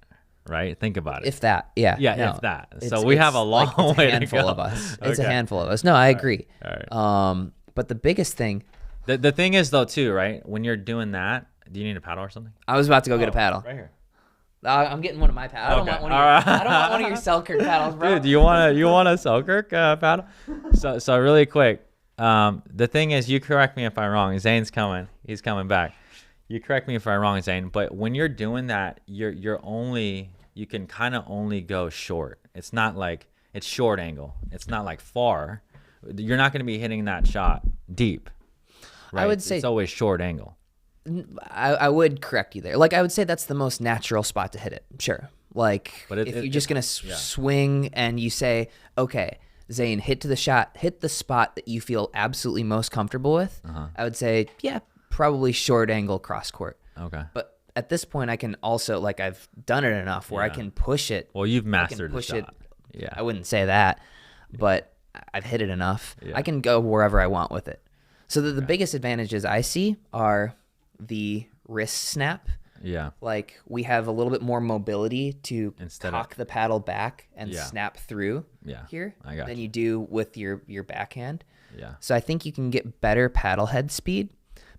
Right? Think about it.
If that, yeah.
Yeah, no, if that. So we have a long way to go.
Of us. It's a handful of us. No, I agree.
All right.
But the biggest thing...
The thing is, though, too, right? When you're doing that, do you need a paddle or something?
I was about to go get a paddle.
Right here.
I'm getting one of my paddles. I don't want one of your Selkirk paddles, bro.
Dude, you want a Selkirk paddle? So really quick, the thing is, you correct me if I'm wrong. Zane's coming. He's coming back. You correct me if I'm wrong, Zane. But when you're doing that, you can kind of only go short. It's not like it's short angle. It's not like far. You're not going to be hitting that shot deep. Right?
I would say
it's always short angle.
I would correct you there. Like I would say that's the most natural spot to hit it. Sure. Like if you're just going to swing and you say, okay, Zane, hit the spot that you feel absolutely most comfortable with. I would say, yeah, probably short angle cross court.
Okay.
But at this point, I can also, like, I've done it enough where I can push it.
Well, you've mastered the shot. Yeah.
I wouldn't say that, but I've hit it enough. Yeah. I can go wherever I want with it. So the biggest advantages I see are the wrist snap.
Yeah.
Like, we have a little bit more mobility to cock the paddle back and snap through here than you do with your backhand.
Yeah.
So I think you can get better paddle head speed.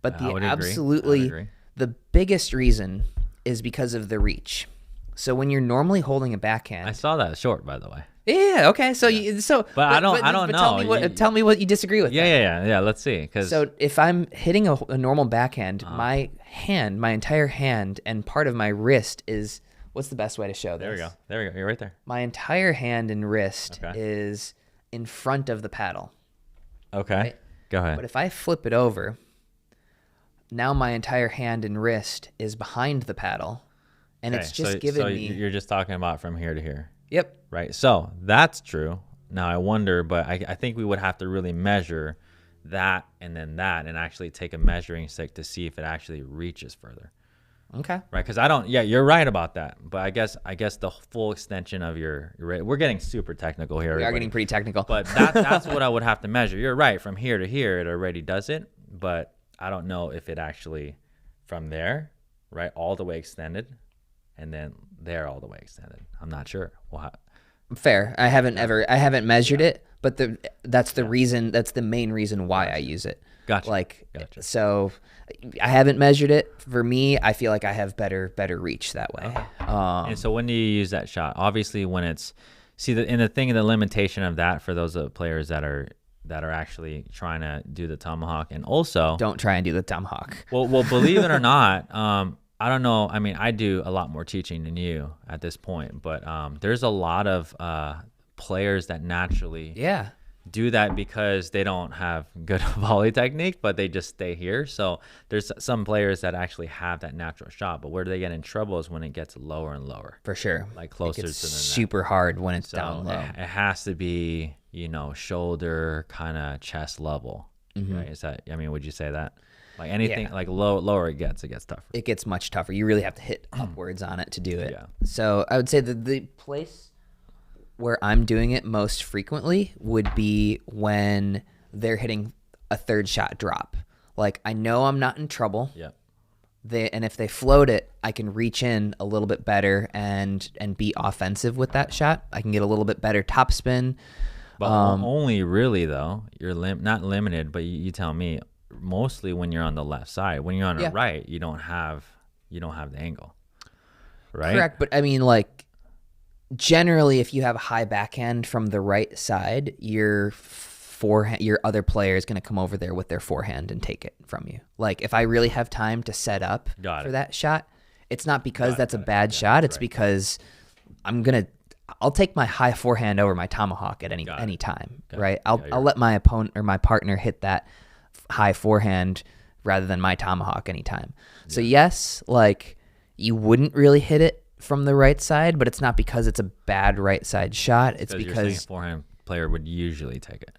But the biggest reason is because of the reach. So when you're normally holding a backhand,
I saw that short, by the way.
Yeah. Okay. So
I don't know.
Tell me what you disagree with.
Yeah. Let's see.
So if I'm hitting a normal backhand, my entire hand, and part of my wrist is. What's the best way to show this?
There we go. You're right there.
My entire hand and wrist is in front of the paddle.
Okay.
Right?
Go ahead.
But if I flip it over. Now my entire hand and wrist is behind the paddle, and it's just giving me...
So you're just talking about from here to here.
Yep.
Right. So that's true. Now I wonder, but I think we would have to really measure that and then that and actually take a measuring stick to see if it actually reaches further.
Okay.
Right. Because you're right about that. But I guess the full extension of your we're getting super technical here.
We are getting pretty technical.
But that's what I would have to measure. You're right. From here to here, it already does it. But I don't know if it actually from there right, all the way extended, and then they're all the way extended. I'm not sure. Well,
Fair. I haven't measured it, but that's the reason. That's the main reason why I use it.
Gotcha.
So I haven't measured it. For me, I feel like I have better reach that way.
And so when do you use that shot? Obviously, when it's the limitation of that for those players that are actually trying to do the tomahawk, and also
don't try and do the tomahawk.
Well, believe it or not, I don't know. I mean, I do a lot more teaching than you at this point, but there's a lot of players that naturally do that because they don't have good volley technique, but they just stay here. So there's some players that actually have that natural shot, but where they get in trouble is when it gets lower and lower.
For sure.
Like closer to the net.
Super hard when it's down low.
It has to be, shoulder kind of chest level. Right? Is that, would you say that? Like anything, like lower it gets tougher.
It gets much tougher. You really have to hit upwards on it to do it. Yeah. So I would say that the place where I'm doing it most frequently would be when they're hitting a third shot drop. Like I know I'm not in trouble.
Yeah.
And if they float it, I can reach in a little bit better and be offensive with that shot. I can get a little bit better topspin.
But only really though, you're not limited, but you tell me. Mostly when you're on the left side. When you're on the right, you don't have the angle, right?
Correct, but I mean, like generally, if you have a high backhand from the right side, your other player is going to come over there with their forehand and take it from you. Like if I really have time to set up for that shot, it's not because that's a bad shot. It's because I'll take my high forehand over my tomahawk at any time, right? I'll let my opponent or my partner hit that high forehand rather than my tomahawk anytime. So yes, like you wouldn't really hit it from the right side, but it's not because it's a bad right side shot. It's because
you're saying a forehand player would usually take it.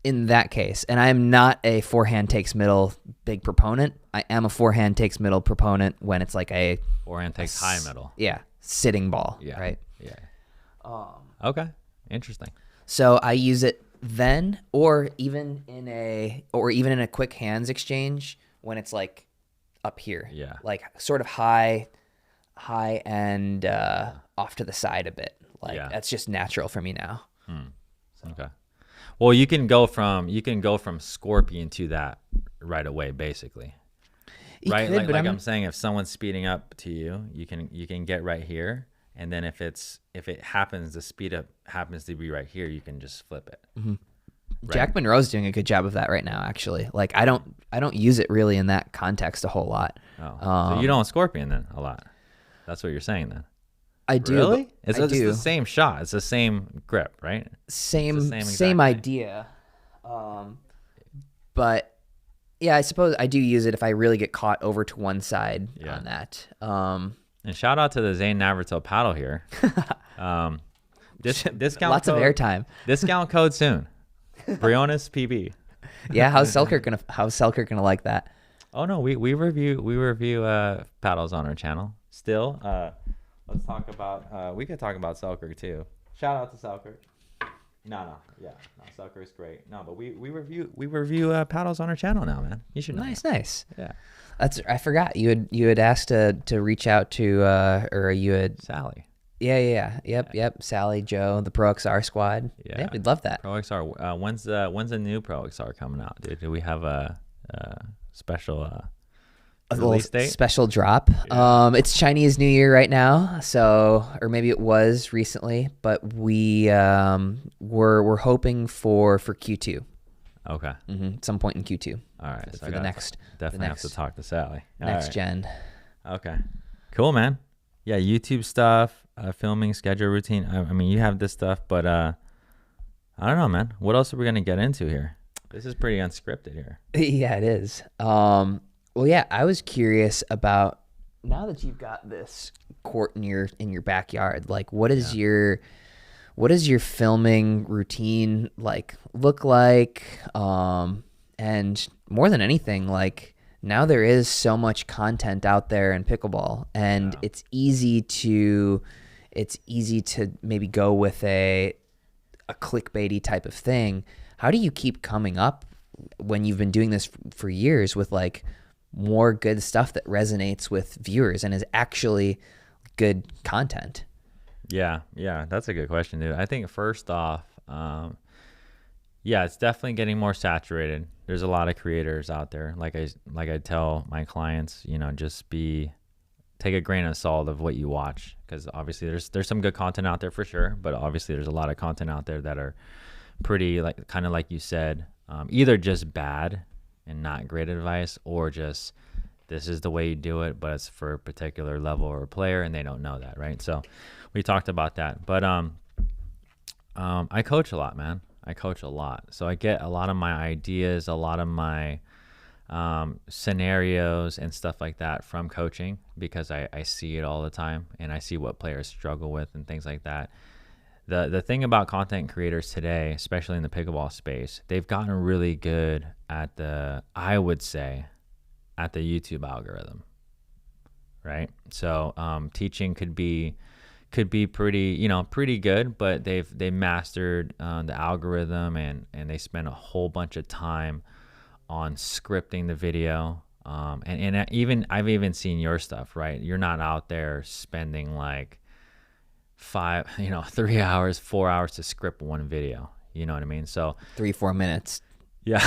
In that case, and I am not a forehand takes middle big proponent. I am a forehand takes middle proponent when it's like a
forehand takes high middle.
Yeah, sitting ball.
Yeah.
Right.
Yeah. Okay. Interesting.
So I use it then, or even in a quick hands exchange when it's like up here, like sort of high and off to the side a bit. Like that's just natural for me now.
Okay. Well, you can go from scorpion to that right away, basically. Right, like I'm saying, if someone's speeding up to you, you can get right here. And then if it happens, the speed up happens to be right here, you can just flip it.
Mm-hmm. Right? Jack Monroe's doing a good job of that right now, actually. Like I don't use it really in that context a whole lot.
So you don't scorpion then a lot. That's what you're saying then.
I do.
Really? It's the same shot. It's the same grip, right?
Same idea. But yeah, I suppose I do use it if I really get caught over to one side on that.
And shout out to the Zane Navratil paddle here. Discount
lots
code,
of airtime.
Discount code soon. Briones PB.
Yeah, how's Selkirk gonna like that?
Oh no, we review paddles on our channel. Still, let's talk about. We could talk about Selkirk too. Shout out to Selkirk. No, Selkirk's great. No, but we review paddles on our channel now, man. You should know.
Nice.
Yeah.
I forgot you had asked to reach out to or you had
Sally.
Yeah. Yep. Sally, Joe, the PROXR squad. Yeah, we'd love that.
PROXR. When's the new PROXR coming out, dude? Do we have a special release date?
Special drop? Yeah. It's Chinese New Year right now, so or maybe it was recently, but we're hoping for Q2.
Okay.
Some point in Q2.
All right.
For the next.
Definitely have to talk to Sally.
Next gen.
Okay. Cool, man. Yeah, YouTube stuff, filming, schedule, routine. I mean, you have this stuff, but I don't know, man. What else are we gonna get into here? This is pretty unscripted here.
Yeah, it is. Well, yeah, I was curious about now that you've got this court in your backyard. Like, what is your filming routine look like? And more than anything, like now there is so much content out there in pickleball, and it's easy to maybe go with a clickbaity type of thing. How do you keep coming up when you've been doing this for years with like more good stuff that resonates with viewers and is actually good content?
Yeah, that's a good question, dude. I think first off, it's definitely getting more saturated. There's a lot of creators out there. Like I tell my clients, just take a grain of salt of what you watch, because obviously there's some good content out there for sure, but obviously there's a lot of content out there that are pretty kind of like you said, either just bad and not great advice, or just this is the way you do it, but it's for a particular level or player and they don't know that, right? So we talked about that. But I coach a lot, man. I coach a lot. So I get a lot of my ideas, a lot of my scenarios and stuff like that from coaching, because I see it all the time and I see what players struggle with and things like that. The thing about content creators today, especially in the pickleball space, they've gotten really good at I would say, at the YouTube algorithm, right? So teaching could be pretty good, but they mastered the algorithm, and they spend a whole bunch of time on scripting the video. And I've even seen your stuff, right? You're not out there spending like 3 hours, 4 hours to script one video. You know what I mean? So
3-4 minutes.
Yeah.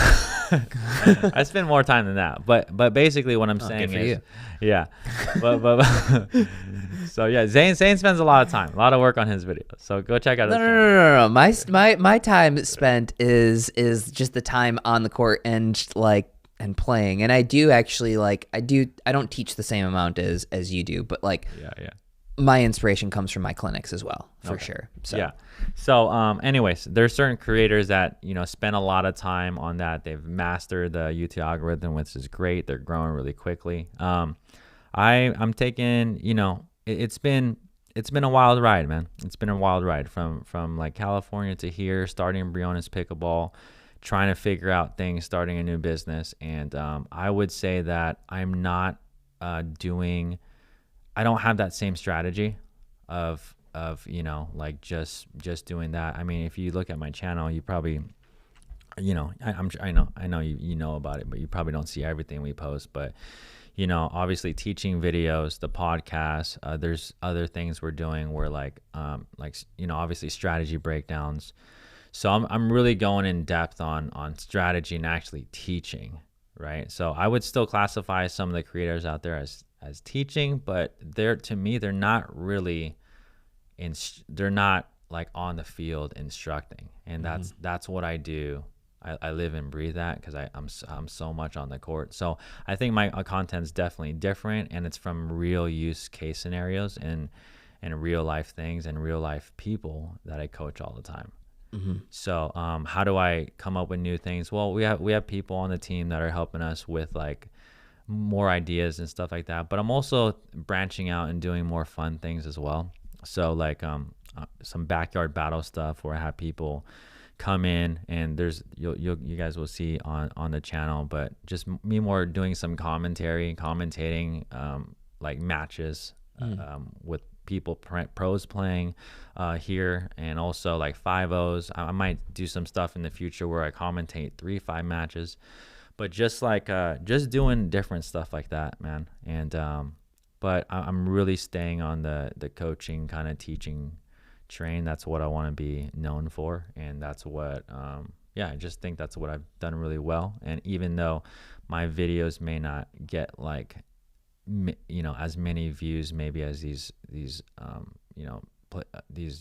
I spend more time than that, but basically what I'm saying is,
you.
Yeah, but so yeah, Zane spends a lot of time, a lot of work on his videos. So go check out his channel.
No. My time spent is just the time on the court and playing. And I do actually I don't teach the same amount as you do, but
yeah.
My inspiration comes from my clinics as well, for sure. So.
Yeah. So, anyways, there's certain creators that, spend a lot of time on that. They've mastered the YouTube algorithm, which is great. They're growing really quickly. I'm taking, it's been a wild ride, man. It's been a wild ride from like California to here, starting Briones Pickleball, trying to figure out things, starting a new business. And, I would say that I'm not, I don't have that same strategy of just doing that. I mean, if you look at my channel, you probably, I know you know about it, but you probably don't see everything we post. But obviously teaching videos, the podcast, there's other things we're doing where obviously strategy breakdowns. So I'm really going in depth on strategy and actually teaching, right? So I would still classify some of the creators out there as teaching, but to me they're not really they're not like on the field instructing, and that's what I do. I live and breathe that, because I'm so much on the court. So I think my content's definitely different, and it's from real use case scenarios and real life things and real life people that I coach all the time. So how do I come up with new things? Well, we have people on the team that are helping us with more ideas and stuff like that, but I'm also branching out and doing more fun things as well. So some backyard battle stuff where I have people come in, and you guys will see on the channel, but just me more doing some commentating matches with people, pros playing here, and also 5-0s. I might do some stuff in the future where I commentate 3-5 matches. But just doing different stuff like that, man. And but I'm really staying on the coaching kind of teaching train. That's what I want to be known for, and that's what I just think that's what I've done really well. And even though my videos may not get as many views maybe as these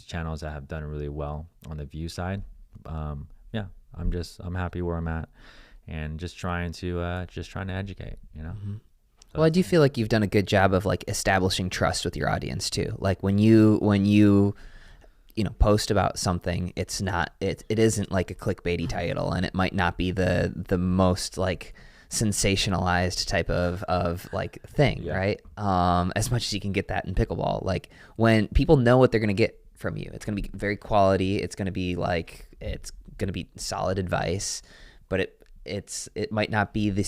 channels that have done really well on the view side, I'm happy where I'm at. And just trying to educate, So
well, I do feel like you've done a good job of establishing trust with your audience too. Like when you post about something, it isn't like a clickbaity title, and it might not be the most sensationalized type of thing, right? As much as you can get that in pickleball, when people know what they're gonna get from you, it's gonna be very quality. It's gonna be solid advice, but it might not be the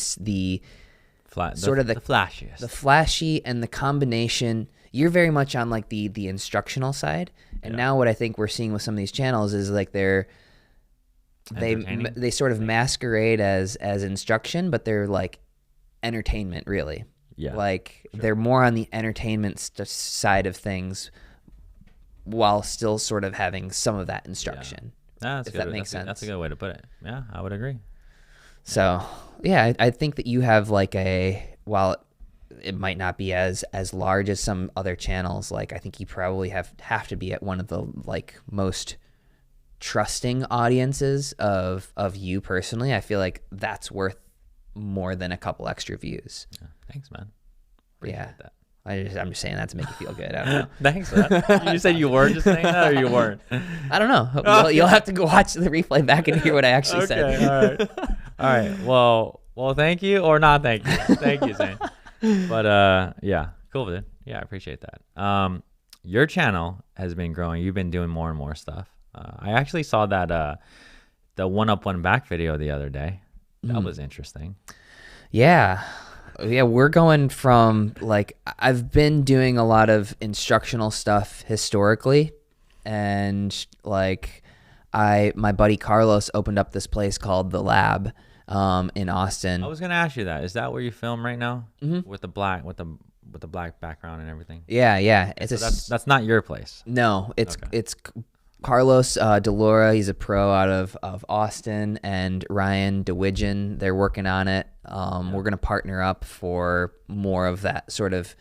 flashiest,
the flashy, and the combination. You're very much on the instructional side, and now what I think we're seeing with some of these channels is they sort of masquerade as instruction, but they're entertainment, really.
Yeah.
Like they're more on the entertainment side of things while still sort of having some of that instruction.
That's
if
good.
that makes sense.
That's a good way to put it. Yeah, I would agree.
So yeah, I think that you have like while it might not be as large as some other channels, like I think you probably have to be at one of the like most trusting audiences of you personally. I feel like that's worth more than a couple extra views.
Yeah. Thanks, man. Appreciate that.
I'm just saying that to make you feel good. I don't know.
Thanks for that. You said you were just saying that, or you weren't?
I don't know. You'll have to go watch the replay back and hear what I actually said.
All right. Well, thank you or not thank you. Thank you, Zane. But yeah, cool, dude. Yeah, I appreciate that. Your channel has been growing. You've been doing more and more stuff. I actually saw that the 1 up 1 back video the other day. That was interesting.
Yeah, we're going from like I've been doing a lot of instructional stuff historically, and like my buddy Carlos opened up this place called The Lab in Austin.
I was gonna ask you that. Is that where you film right now? Mm-hmm. With the black background and everything?
Yeah.
That's not your place.
No, it's Carlos Delora. He's a pro out of Austin, and Ryan DeWidgeon. They're working on it. We're gonna partner up for more of that sort of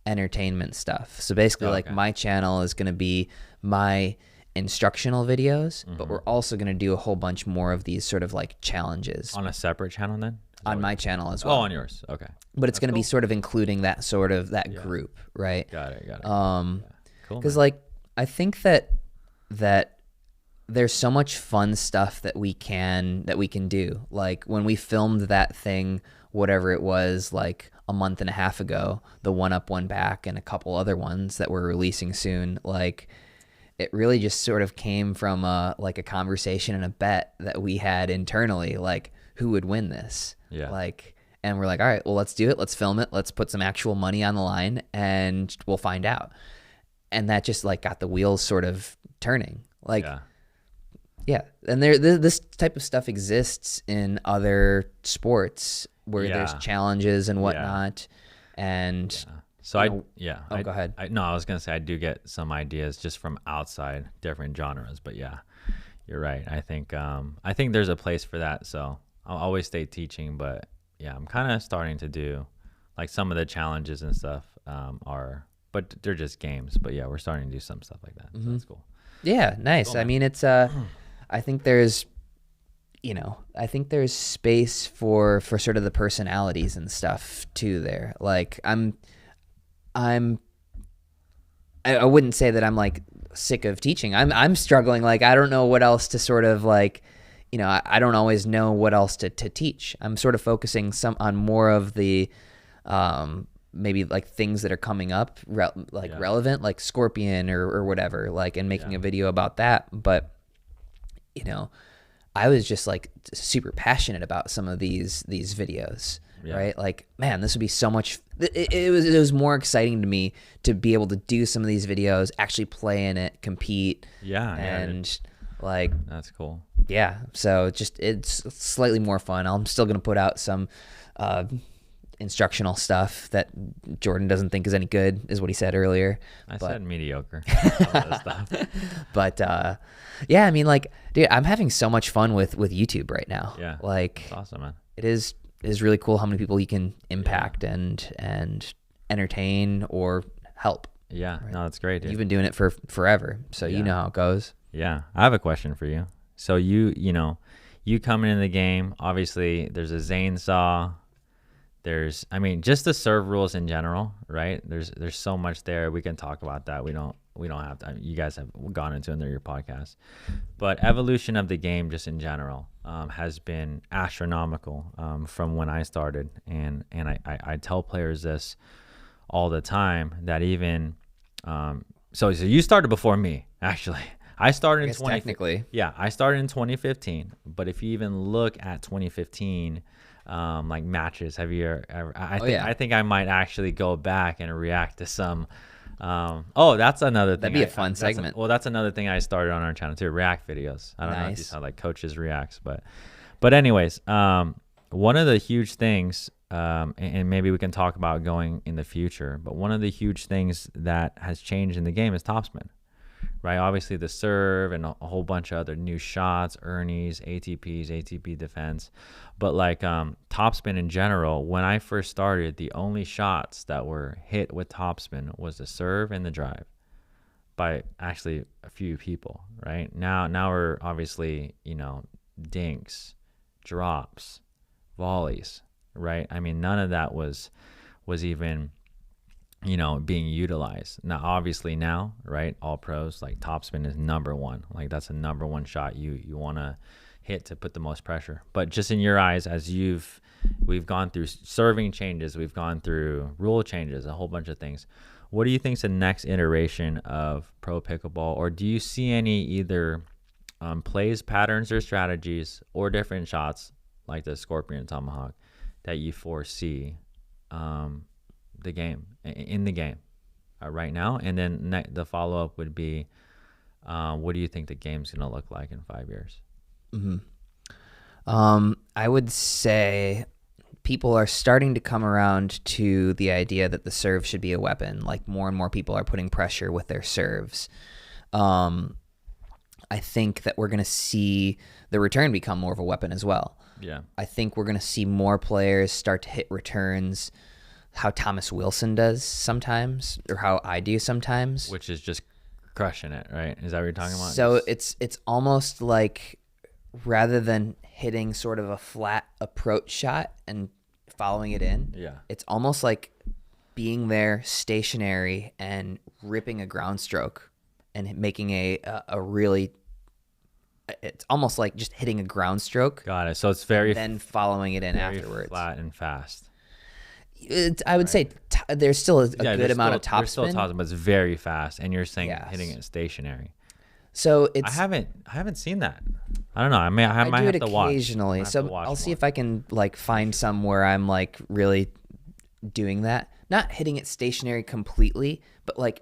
entertainment stuff. So basically, like my channel is gonna be my instructional videos, but we're also gonna do a whole bunch more of these sort of like challenges
on a separate channel then.
On my channel as well.
Oh, on yours. Okay.
But it's going to be sort of including that sort of group, right?
Got it.
Cool. Because like I think that there's so much fun stuff that we can do. Like when we filmed that thing, whatever it was, like a month and a half ago, the 1 up 1 back and a couple other ones that we're releasing soon, like it really just sort of came from a conversation and a bet that we had internally, like who would win this.
Yeah.
Like, and we're like, all right, well, let's do it. Let's film it. Let's put some actual money on the line and we'll find out. And that just like got the wheels sort of turning. Like, yeah. And this type of stuff exists in other sports where there's challenges and whatnot. And
so
go ahead.
I was going to say, I do get some ideas just from outside different genres, but yeah, you're right. I think there's a place for that. So I'll always stay teaching, but yeah, I'm kind of starting to do like some of the challenges and stuff but they're just games. But yeah, we're starting to do some stuff like that. So that's cool.
Yeah, nice. Cool, I mean, it's I think there's space for sort of the personalities and stuff too there. Like I wouldn't say that I'm like sick of teaching. I'm struggling. Like I don't know what else to sort of like. I don't always know what else to teach. I'm sort of focusing on more of the maybe like things that are coming up, relevant, like Scorpion or whatever, like, and making a video about that. But, I was just like super passionate about some of these videos, right? Like, man, this would be so much. It was more exciting to me to be able to do some of these videos, actually play in it, compete. And like,
that's cool.
Yeah, so it's slightly more fun. I'm still going to put out some instructional stuff that Jordan doesn't think is any good, is what he said earlier.
I said mediocre. Stuff.
But yeah, I mean, like, dude, I'm having so much fun with YouTube right now.
Yeah,
like,
that's awesome, man.
It is really cool how many people you can impact and entertain or help.
Yeah,
right?
No, that's great, dude.
You've been doing it for forever, so you know how it goes.
Yeah, I have a question for you. So you coming in the game, obviously there's a Zane saw. There's, just the serve rules in general, right? There's so much there. We can talk about that. We don't have to. You guys have gone into it in your podcast. But evolution of the game just in general has been astronomical from when I started. And I tell players this all the time that even so you started before me, actually. I started in
technically.
Yeah, I started in 2015. But if you even look at 2015, like matches, have you ever? I think I might actually go back and react to some. That's another thing.
That'd be a fun segment.
That's another thing I started on our channel too. React videos. I don't know if you saw like coaches reacts, but anyways, one of the huge things and maybe we can talk about going in the future, but one of the huge things that has changed in the game is topspin, right? Obviously the serve and a whole bunch of other new shots, ernies, ATPs, ATP defense. But like topspin in general, when I first started, the only shots that were hit with topspin was the serve and the drive by actually a few people, right? Now we're obviously, dinks, drops, volleys, right? I mean, none of that was even being utilized. Now obviously now, right, all pros, like topspin is number one. Like that's a number one shot you want to hit to put the most pressure. But just in your eyes, as we've gone through serving changes, we've gone through rule changes, a whole bunch of things, what do you think is the next iteration of pro pickleball? Or do you see any either plays, patterns, or strategies, or different shots like the scorpion tomahawk that you foresee in the game right now? And then the follow-up would be, what do you think the game's going to look like in 5 years?
I would say people are starting to come around to the idea that the serve should be a weapon. Like more and more people are putting pressure with their serves. I think that we're going to see the return become more of a weapon as well.
Yeah.
I think we're going to see more players start to hit returns how Thomas Wilson does sometimes, or how I do sometimes.
Which is just crushing it, right? Is that what you're talking about?
So it's almost like rather than hitting sort of a flat approach shot and following it in, it's almost like being there stationary and ripping a ground stroke and making a really, it's almost like just hitting a ground stroke.
Got it. So it's very,
then following it in
very
afterwards.
flat and fast.
I would say there's still a good amount of topspin.
There's still topspin, but it's very fast, and you're saying hitting it stationary.
So it's
I haven't seen that. I don't know. I might have to watch
occasionally. So I'll see if I can like find some where I'm like really doing that. Not hitting it stationary completely, but like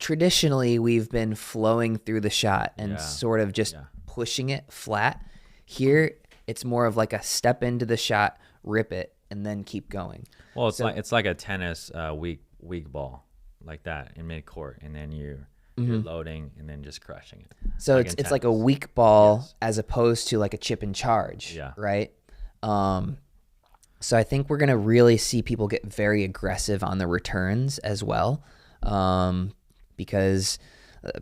traditionally we've been flowing through the shot and sort of just pushing it flat. Here it's more of like a step into the shot, rip it, and then keep going.
Well, it's like a tennis weak ball, like that in mid court, and then you're loading and then just crushing it.
So like it's like a weak ball as opposed to like a chip and charge, right? So I think we're gonna really see people get very aggressive on the returns as well, because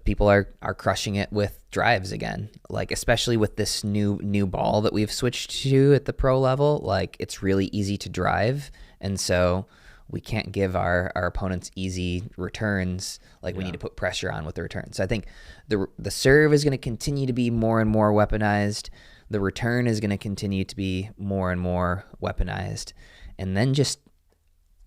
people are crushing it with drives again. Like especially with this new ball that we've switched to at the pro level, like it's really easy to drive, and so we can't give our opponents easy returns. Like we need to put pressure on with the return. So I think the serve is going to continue to be more and more weaponized. The return is going to continue to be more and more weaponized, and then just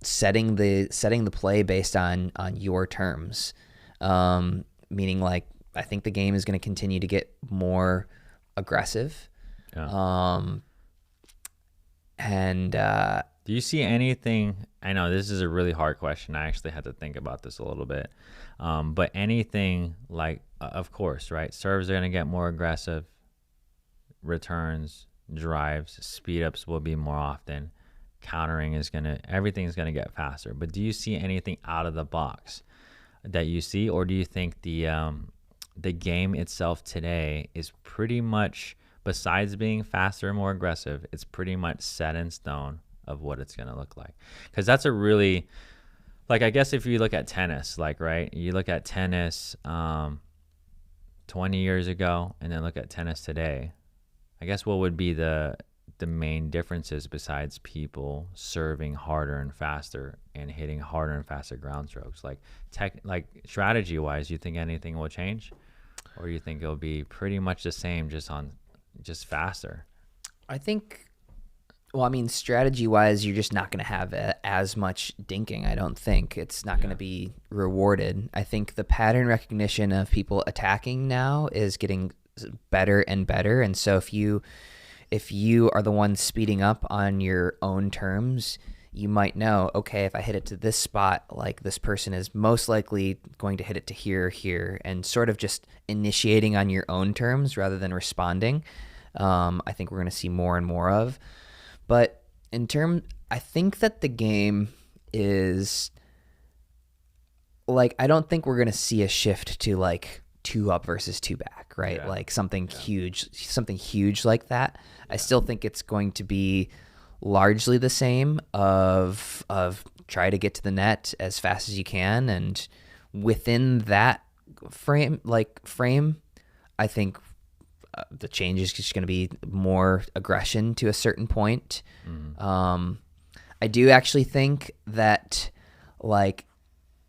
setting the play based on your terms. Meaning like I think the game is going to continue to get more aggressive. And
do you see anything? I know this is a really hard question. I actually had to think about this a little bit. But anything like, of course, right? Serves are going to get more aggressive. Returns, drives, speed ups will be more often. Countering everything's going to get faster. But do you see anything out of the box that you see, or do you think the game itself today is pretty much, besides being faster and more aggressive, it's pretty much set in stone of what it's going to look like? Because that's a really, like, I guess if you look at tennis, like, right, you look at tennis 20 years ago and then look at tennis today, I guess what would be the main differences besides people serving harder and faster and hitting harder and faster ground strokes? Like strategy wise, you think anything will change, or you think it'll be pretty much the same, just faster?
I think, well, I mean, strategy wise, you're just not going to have as much dinking. I don't think it's not going to be rewarded. I think the pattern recognition of people attacking now is getting better and better. And so if you are the one speeding up on your own terms, you might know, okay, if I hit it to this spot, like this person is most likely going to hit it to here, and sort of just initiating on your own terms rather than responding. I think we're going to see more and more of. But I think that the game is like, I don't think we're going to see a shift to like 2 up versus 2 back, right?
Yeah.
Like something huge like that. I still think it's going to be largely the same of try to get to the net as fast as you can, and within that frame, I think the change is just going to be more aggression to a certain point. I do actually think that, like,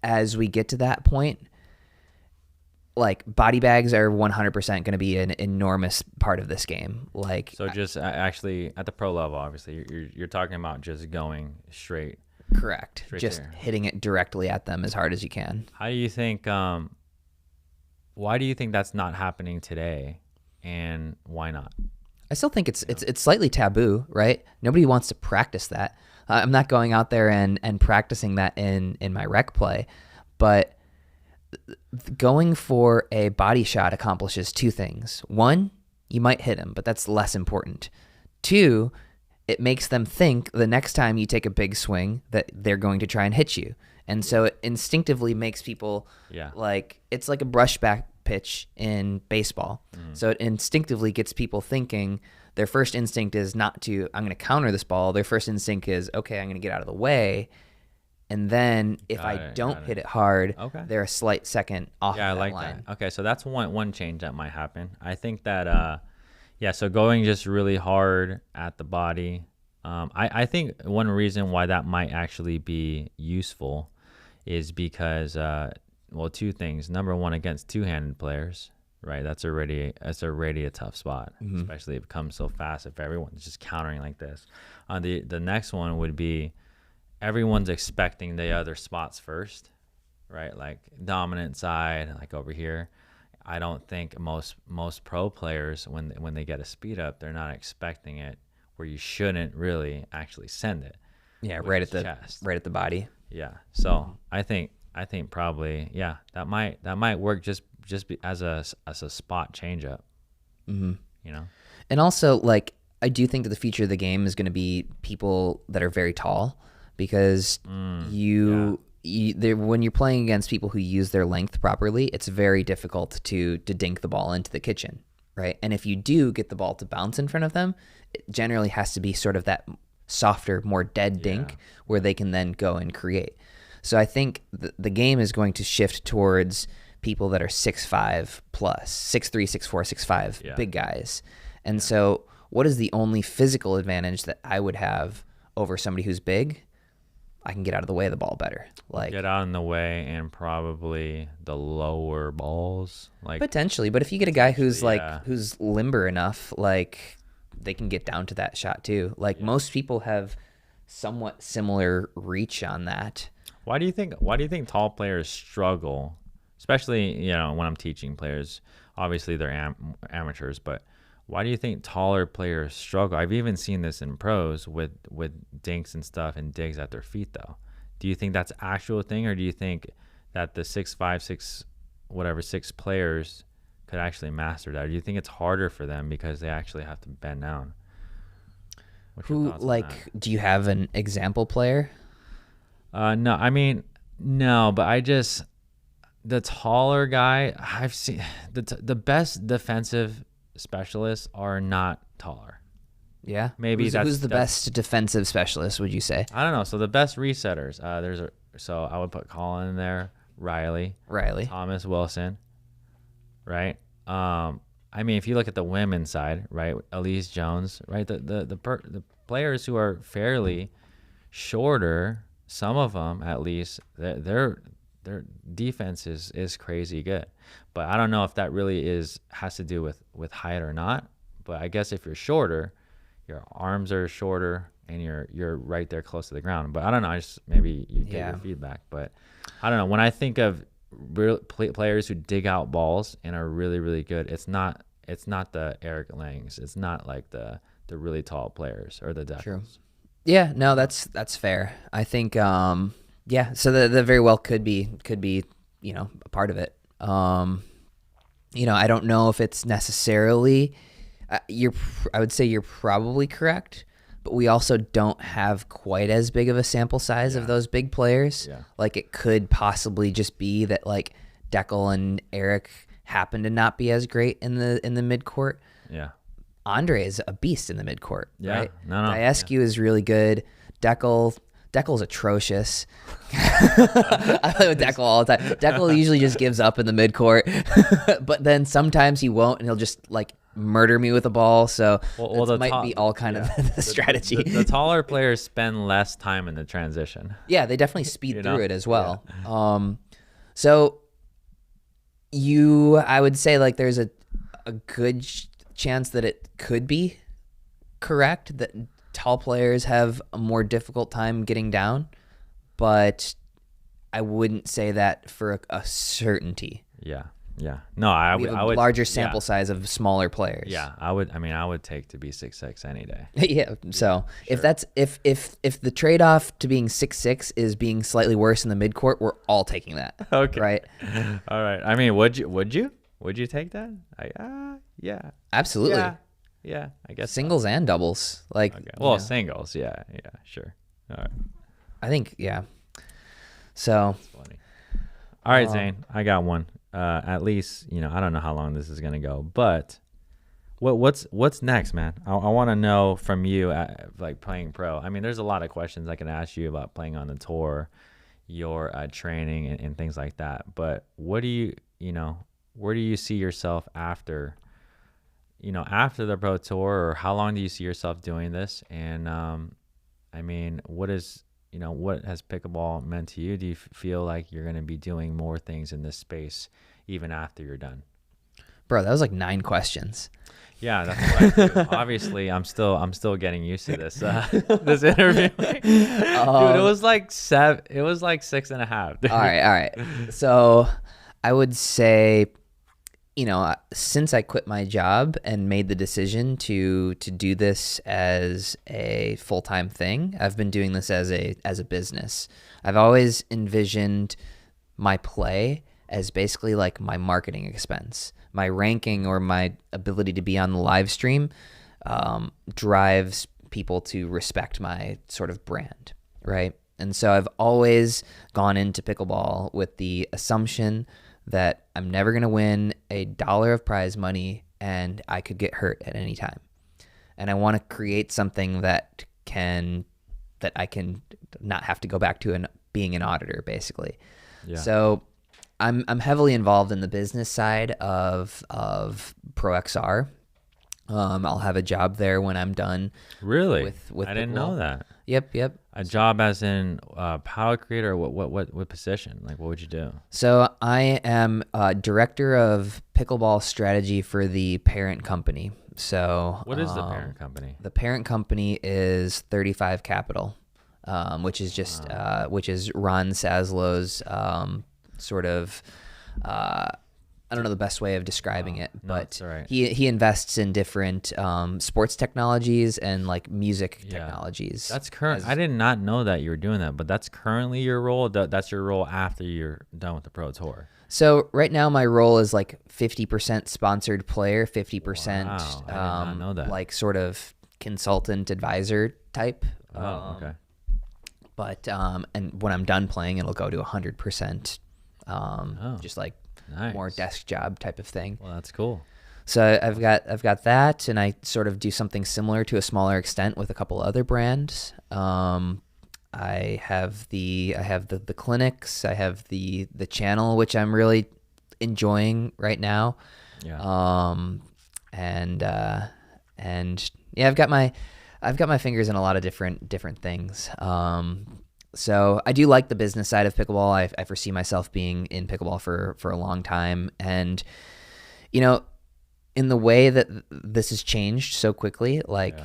as we get to that point, like, body bags are 100% going to be an enormous part of this game. Like,
So just actually at the pro level, obviously, you're talking about just going straight.
correct. Just
there.
hitting it directly at them as hard as you can.
How do you think? Why do you think that's not happening today, and why not?
I still think it's slightly taboo, right? Nobody wants to practice that. I'm not going out there and practicing that in my rec play, but going for a body shot accomplishes 2 things. 1, you might hit him, but that's less important. 2, it makes them think the next time you take a big swing that they're going to try and hit you. And so it instinctively makes people like, it's like a brushback pitch in baseball. So it instinctively gets people thinking their first instinct is not to, I'm going to counter this ball. Their first instinct is, okay, I'm going to get out of the way. And then if I don't hit it hard, they're a slight second off
Yeah, I
of that
like
line.
that. Okay, so that's one change that might happen. I think that, so going just really hard at the body. I think one reason why that might actually be useful is because, 2 things. Number one, against 2-handed players, right? That's already a tough spot, especially if it comes so fast. If everyone's just countering like this, the next one would be everyone's expecting the other spots first, right? Like dominant side, like over here. I don't think most pro players, when they get a speed up, they're not expecting it, where you shouldn't really actually send it.
Yeah, right at the
chest.
right at the body.
Yeah. So I think probably that might work just as a spot change up. You know.
And also, like, I do think that the future of the game is going to be people that are very tall, because when you're playing against people who use their length properly, it's very difficult to dink the ball into the kitchen, right? And if you do get the ball to bounce in front of them, it generally has to be sort of that softer, more dead dink where they can then go and create. So I think the game is going to shift towards people that are 6'5 plus, 6'3, 6'4, 6'5, big guys. And so what is the only physical advantage that I would have over somebody who's big? I can get out of the way of the ball better. Like,
get out in the way and probably the lower balls. Like,
potentially, but if you get a guy who's who's limber enough, like, they can get down to that shot too. Like, most people have somewhat similar reach on that.
Why do you think tall players struggle? Especially, when I'm teaching players, obviously they're amateurs, but why do you think taller players struggle? I've even seen this in pros with dinks and stuff and digs at their feet, though. Do you think that's actual thing, or do you think that the 6'5", 6 players could actually master that? Or do you think it's harder for them because they actually have to bend down?
Do you have an example player?
No, I mean, no, but the taller guy, I've seen the best defensive specialists are not taller.
Yeah,
maybe
who's the best defensive specialist, would you say?
I don't know. So the best resetters, so I would put Colin in there, Riley, Thomas Wilson, right? I mean, if you look at the women's side, right, Elise Jones, right, the players who are fairly shorter, some of them at least, their defense is crazy good. But I don't know if that really has to do with height or not. But I guess if you're shorter, your arms are shorter and you're right there close to the ground. But I don't know. Maybe you get your feedback. But I don't know. When I think of players who dig out balls and are really, really good, it's not the Eric Langs. It's not like the really tall players or the Decals.
True. Yeah. No, that's fair. I think. So that very well could be a part of it. I don't know if it's necessarily. I would say you're probably correct, but we also don't have quite as big of a sample size of those big players.
Yeah.
Like it could possibly just be that like Deckel and Eric happen to not be as great in the midcourt.
Yeah.
Andre is a beast in the midcourt, right?
No.
Diescu is really good. Deckel's atrocious. I play with Deckel all the time. Deckel usually just gives up in the midcourt, but then sometimes he won't, and he'll just like murder me with a ball. So that might be all kind of the strategy.
The taller players spend less time in the transition.
Yeah, they definitely speed through it as well. Yeah. So I would say like there's a good chance that it could be correct that tall players have a more difficult time getting down, but I wouldn't say that for a certainty.
Yeah. No, I would.
Larger sample size of smaller players.
Yeah, I would. I mean, I would take to be 6'6" any day.
Yeah. So if the trade off to being 6'6" is being slightly worse in the midcourt, we're all taking that.
Okay.
Right.
All right. I mean, would you take that? Yeah.
Absolutely.
Yeah. I guess
singles and doubles. Like.
Okay. Well, singles. Yeah. Sure. All right.
I think So.
That's funny. All right, Zane. I got one. At least, I don't know how long this is gonna go, but what's next, man? I want to know from you, like playing pro. I mean, there's a lot of questions I can ask you about playing on the tour, your training and things like that. But what do where do you see yourself after the pro tour, or how long do you see yourself doing this? And I mean, what has pickleball meant to you? Do you feel like you're going to be doing more things in this space even after you're done?
Bro, that was like 9 questions.
Yeah, that's what I do. Obviously, I'm still getting used to this this interview. Dude, it was like 7. It was like 6.5. Dude.
All right. So I would say, since I quit my job and made the decision to do this as a full-time thing, I've been doing this as a business. I've always envisioned my play as basically like my marketing expense. My ranking or my ability to be on the live stream drives people to respect my sort of brand, right? And so I've always gone into pickleball with the assumption that I'm never going to win $1 of prize money and I could get hurt at any time. And I want to create something that I can not have to go back to being an auditor, basically. Yeah. So I'm heavily involved in the business side of PROXR. I'll have a job there when I'm done.
Really? With I didn't know that.
Yep.
A job as in paddle creator. What position? Like, what would you do?
So I am director of Pickleball Strategy for the parent company. So
what is the parent company?
The parent company is 35 Capital, which is just which is Ron Saslow's sort of. I don't know the best way of describing it, but
right.
he invests in different sports technologies and like music technologies.
That's current. I did not know that you were doing that, but that's currently your role. That's your role after you're done with the pro tour.
So right now my role is like 50% sponsored player, 50%
wow, I did not know that.
Like sort of consultant advisor type.
Okay.
But and when I'm done playing, it'll go to 100%. Just like. Nice. More desk job type of thing.
Well, that's cool.
So I've got that, and I sort of do something similar to a smaller extent with a couple other brands. I have the clinics. I have the channel, which I'm really enjoying right now.
Yeah.
And yeah, I've got my fingers in a lot of different things. So I do like the business side of pickleball. I foresee myself being in pickleball for a long time. And, in the way that this has changed so quickly, like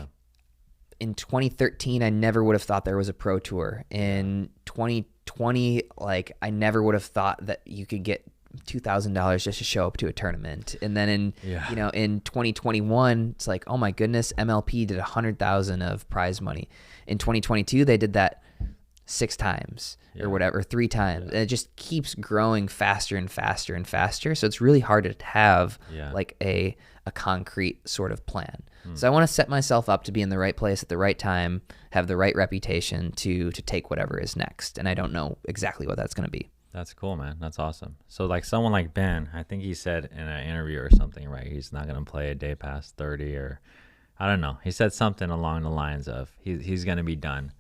in 2013, I never would have thought there was a pro tour. In 2020, like I never would have thought that you could get $2,000 just to show up to a tournament. And then in 2021, it's like, oh my goodness, MLP did $100,000 of prize money. In 2022, they did that 6 times or whatever, 3 times. And it just keeps growing faster and faster and faster. So it's really hard to have like a concrete sort of plan. So I want to set myself up to be in the right place at the right time, have the right reputation to take whatever is next. And I don't know exactly what that's going to be.
That's cool, man. That's awesome. So like someone like Ben, I think he said in an interview or something, right? He's not going to play a day past 30 or I don't know. He said something along the lines of he's going to be done.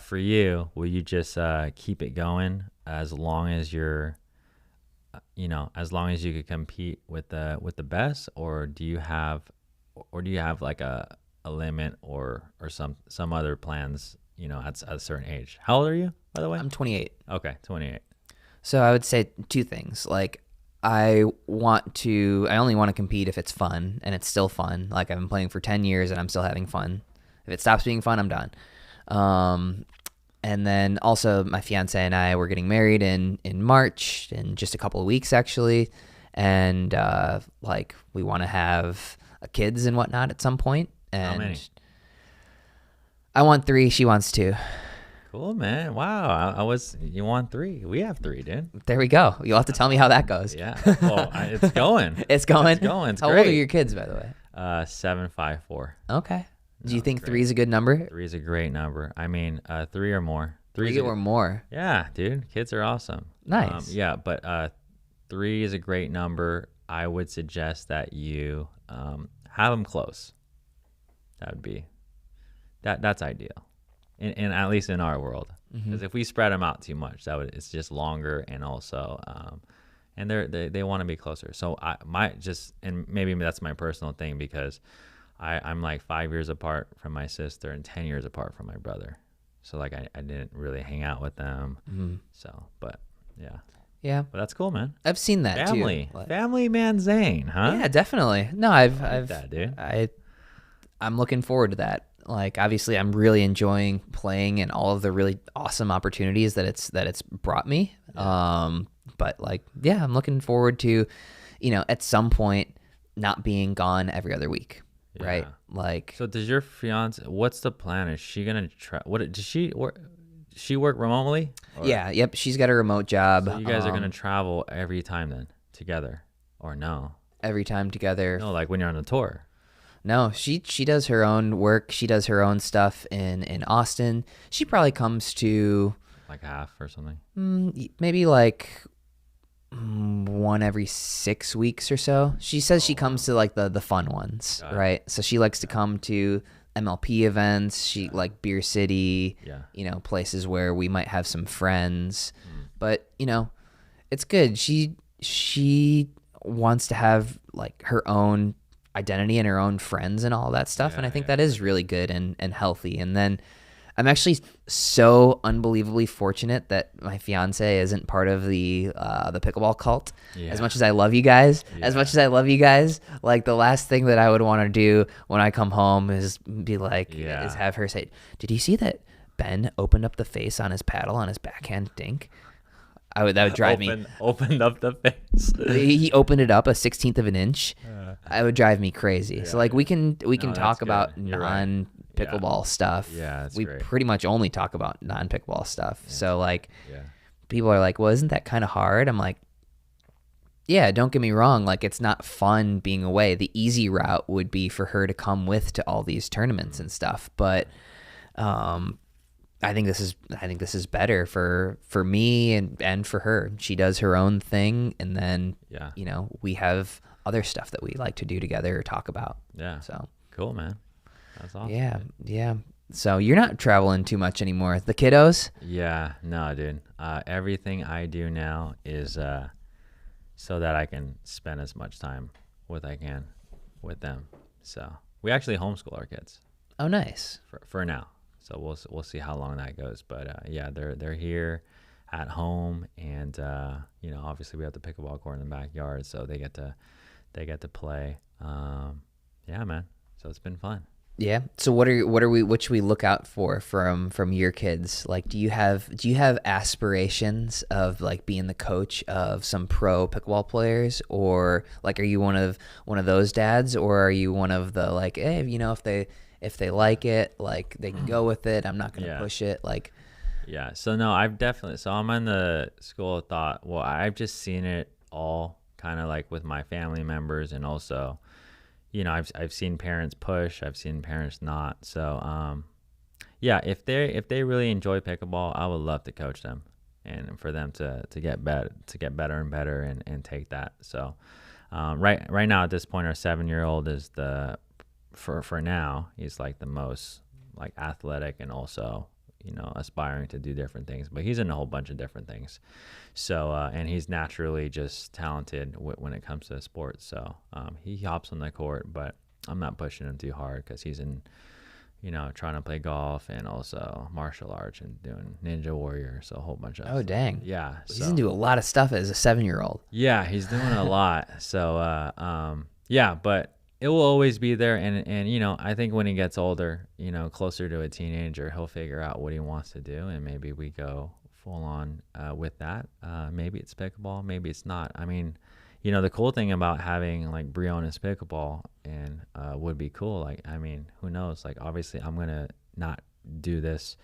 For you, will you just keep it going as long as you're, as long as you could compete with the best, or do you have like a limit or some other plans, at a certain age? How old are you, by the way?
I'm 28.
Okay, 28.
So I would say 2 things. Like I only want to compete if it's fun and it's still fun. Like I've been playing for 10 years and I'm still having fun. If it stops being fun, I'm done. And then also my fiance and I were getting married in March in just a couple of weeks actually. And, like we want to have kids and whatnot at some point. And
how many?
I want 3. She wants 2.
Cool, man. Wow. You want 3. We have 3, dude.
There we go. You'll have to tell me how that goes.
Yeah. Well, it's going.
It's going.
It's
how
great.
old are your kids, by the way?
7, 5, 4.
Okay. Do you think
great.
3 is a good number?
3 is a great number. I mean, 3 or more.
3 or more.
Yeah, dude. Kids are awesome.
Nice.
Yeah, but 3 is a great number. I would suggest that you have them close. That would be that's ideal. In at least in our world, because if we spread them out too much, it's just longer, and also and they want to be closer. So and maybe that's my personal thing, because I'm like 5 years apart from my sister and 10 years apart from my brother. So like I didn't really hang out with them. So, but yeah, but that's cool, man.
I've seen that
Family,
too.
family man Zane, huh?
Yeah, definitely. No, I've
that, dude.
I'm looking forward to that. Like obviously I'm really enjoying playing and all of the really awesome opportunities that it's brought me. But like, yeah, I'm looking forward to, at some point not being gone every other week.
Yeah.
Right. Like,
so does your fiance, what's the plan? Is she going to try, does she work? She work remotely? Or?
Yeah. Yep. She's got a remote job.
So you guys are going to travel every time then together, or no?
Every time together.
No, like when you're on a tour.
No, she does her own work. She does her own stuff in Austin. She probably comes to
like half or something.
Maybe like 1 every 6 weeks or so. She says she comes to like the fun ones, right? So she likes to come to MLP events. She like Beer City, places where we might have some friends. But it's good. She wants to have like her own identity and her own friends and all that stuff, and I think that is really good and healthy. And then I'm actually so unbelievably fortunate that my fiance isn't part of the pickleball cult. As much as I love you guys, like the last thing that I would want to do when I come home is be like, is have her say, "Did you see that Ben opened up the face on his paddle on his backhand dink?" That would drive me.
Opened up the face.
He opened it up 1/16 of an inch. It would drive me crazy. So like we can talk about non-pickleball stuff.
Yeah,
we
great.
pretty much only talk about non-pickleball stuff. So like people are like, well, isn't that kind of hard? I'm like, yeah, don't get me wrong. Like it's not fun being away. The easy route would be for her to come with to all these tournaments and stuff. But I think this is better for me and for her. She does her own thing, and then we have other stuff that we like to do together or talk about. Yeah. So
cool, man. That's awesome.
Yeah, yeah. So you're not traveling too much anymore. The kiddos?
Yeah, no, dude. Everything I do now is so that I can spend as much time with I can with them. So we actually homeschool our kids.
Oh, nice.
For now. So we'll see how long that goes. But yeah, they're here at home, and obviously we have the pickleball court in the backyard, so they get to play. Yeah, man. So it's been fun.
Yeah. So what should we look out for from your kids? Like, do you have aspirations of like being the coach of some pro pickleball players, or like are you one of those dads, or are you one of the like, hey, if they like it, like they can go with it. I'm not going to push it. Like,
Yeah. So no, I've definitely, so I'm in the school of thought. Well, I've just seen it all kind of like with my family members, and also, I've seen parents push, I've seen parents not. So, yeah, if they really enjoy pickleball, I would love to coach them, and for them to get better and better, and take that. So, right now at this point, our 7-year-old is for now, he's like the most like athletic, and also aspiring to do different things, but he's in a whole bunch of different things. So and he's naturally just talented when it comes to sports. So he hops on the court, but I'm not pushing him too hard because he's in trying to play golf, and also martial arts, and doing Ninja Warrior. So a whole bunch of
Oh, dang.
Yeah.
He's going to do a lot of stuff as a 7-year-old.
Yeah, he's doing a lot. So yeah, but it will always be there. And I think when he gets older, closer to a teenager, he'll figure out what he wants to do, and maybe we go full on with that. Maybe it's pickleball, maybe it's not. I mean, the cool thing about having like Briones Pickleball and would be cool. Like, I mean, who knows? Like, obviously, I'm gonna not do this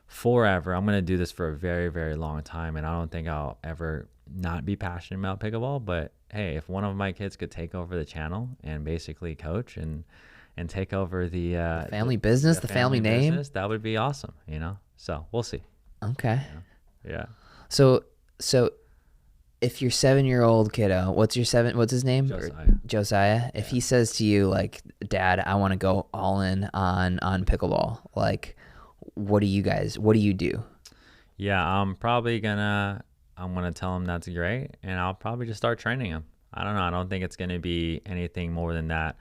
forever. I'm gonna do this for a very, very long time, and I don't think I'll ever not be passionate about pickleball. But hey, if one of my kids could take over the channel and basically coach and take over the
family business, the family name,
business, that would be awesome. So we'll see.
Okay.
Yeah.
So if your 7-year-old kiddo, what's his name? Josiah. If he says to you like, Dad, I want to go all in on pickleball, like, what do you do?
Yeah, I'm gonna tell him that's great, and I'll probably just start training him. I don't know. I don't think it's gonna be anything more than that.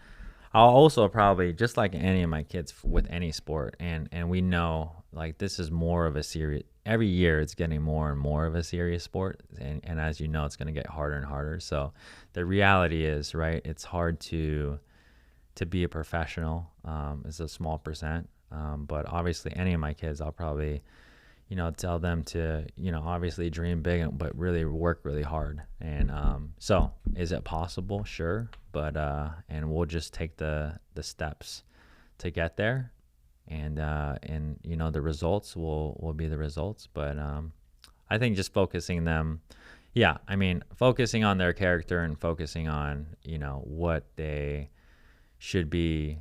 I'll also probably, just like any of my kids with any sport, and we know like this is more of a serious, every year it's getting more and more of a serious sport, and as you know, it's going to get harder and harder. So the reality is, right, it's hard to be a professional. It's a small percent, but obviously any of my kids, I'll probably tell them to obviously dream big, but really work really hard. And so is it possible? Sure. But and we'll just take the steps to get there, and the results will be the results. But I think just focusing on their character, and focusing on what they should be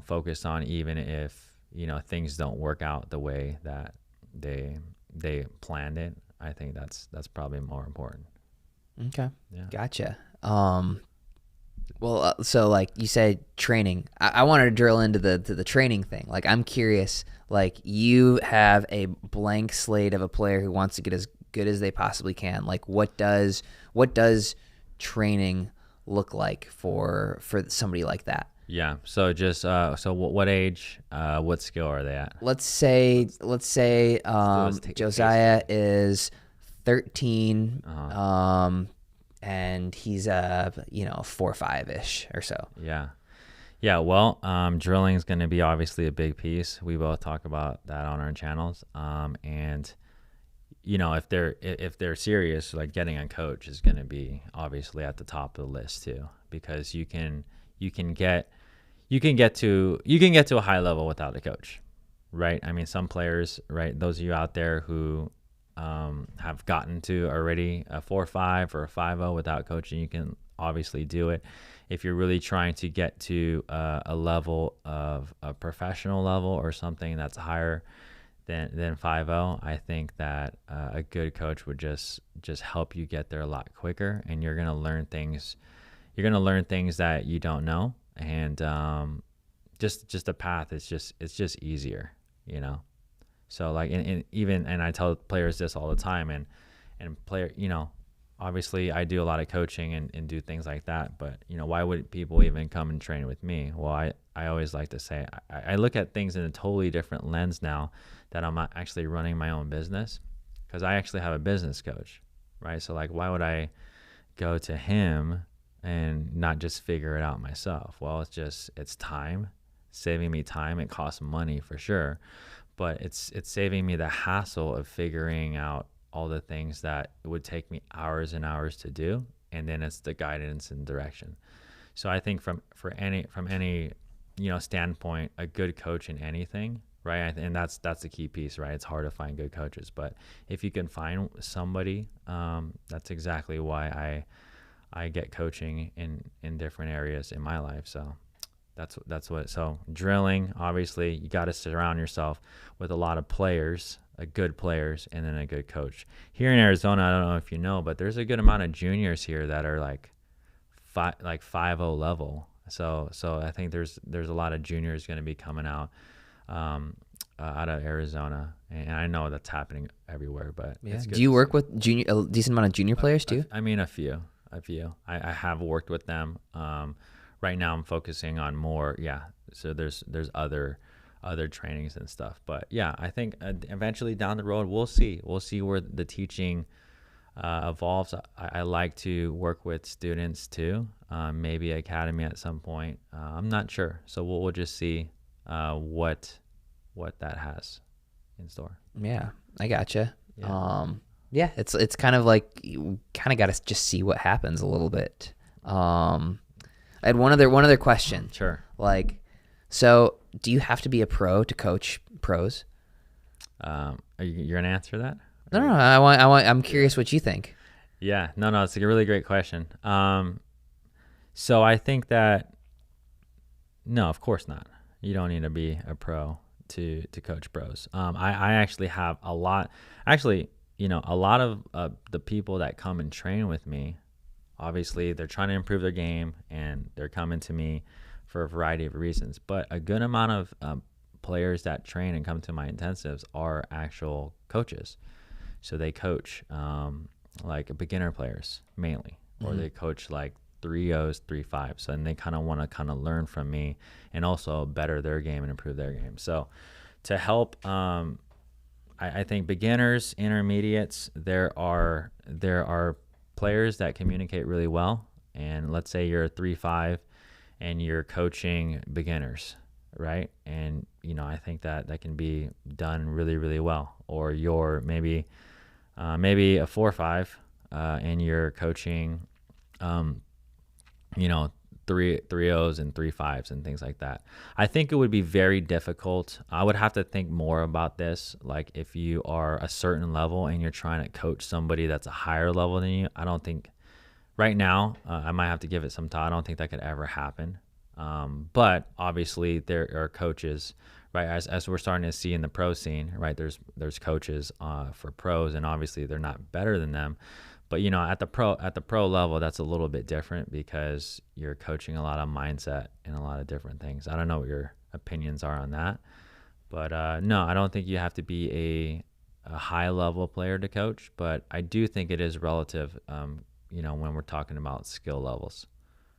focused on, even if things don't work out the way that they planned it. I think that's probably more important.
Okay.
Yeah.
Gotcha. Well, so like you said, training. I wanted to drill into the training thing. Like, I'm curious. Like, you have a blank slate of a player who wants to get as good as they possibly can. Like, what does training look like for somebody like that?
Yeah. So just so what age, what skill are they at?
Let's say Josiah is 13. And he's 4-5-ish or so.
Yeah. Well, drilling is going to be obviously a big piece. We both talk about that on our channels. And if they're serious, like, getting a coach is going to be obviously at the top of the list too, because you can get to a high level without a coach, right? I mean, some players, right? Those of you out there who have gotten to already a 4-5 or a 5-0 without coaching, you can obviously do it. If you're really trying to get to a level of a professional level, or something that's higher than 5-0, I think that a good coach would just help you get there a lot quicker, and you're gonna learn things that you don't know, and just the path is just easier, So like, and I tell players this all the time, and player, obviously I do a lot of coaching and do things like that, but why would people even come and train with me? Well, I always like to say, I look at things in a totally different lens now that I'm actually running my own business, because I actually have a business coach, right? So like, why would I go to him and not just figure it out myself? Well, it's time, saving me time. It costs money for sure, but it's saving me the hassle of figuring out all the things that it would take me hours and hours to do, and then it's the guidance and direction. So I think from any standpoint, a good coach in anything, right? And that's the key piece, right? It's hard to find good coaches, but if you can find somebody, that's exactly why I get coaching in different areas in my life. So that's what. So drilling, obviously, you got to surround yourself with a lot of players, good players, and then a good coach. Here in Arizona, I don't know if you know, but there's a good amount of juniors here that are like 5.0 level. So I think there's a lot of juniors going to be coming out out of Arizona, and I know that's happening everywhere. But
yeah. Do you work with a decent amount of junior players too?
I mean, a few. I have worked with them. Right now, I'm focusing on more. Yeah. So there's other trainings and stuff. But yeah, I think eventually down the road, we'll see where the teaching evolves. I like to work with students too. Maybe academy at some point. I'm not sure. So we'll just see what that has in store.
Yeah, I gotcha.
Yeah.
Yeah, it's kind of like you kind of got to just see what happens a little bit. I had one other question.
Sure.
Like, so do you have to be a pro to coach pros?
You're gonna answer that?
No. I'm curious what you think.
Yeah. No. It's a really great question. So I think that no, of course not. You don't need to be a pro to coach pros. I actually have a lot. Actually, a lot of the people that come and train with me, obviously they're trying to improve their game and they're coming to me for a variety of reasons. But a good amount of players that train and come to my intensives are actual coaches. So they coach like beginner players mainly, or they coach like 3.0s, 3.5s, and they kind of want to learn from me and also better their game and improve their game. So to help, I think beginners, intermediates, there are players that communicate really well. And let's say you're a 3.5 and you're coaching beginners, right? And I think that can be done really, really well. Or you're maybe a 4.5 and you're coaching 3.0s and 3.5s and things like that. I think it would be very difficult. I would have to think more about this. Like if you are a certain level and you're trying to coach somebody that's a higher level than you, I don't think right now, I might have to give it some thought. I don't think that could ever happen. But obviously there are coaches, right? As we're starting to see in the pro scene, right? There's coaches for pros, and obviously they're not better than them. But at the pro level, that's a little bit different because you're coaching a lot of mindset and a lot of different things. I don't know what your opinions are on that, but no, I don't think you have to be a high level player to coach. But I do think it is relative, when we're talking about skill levels,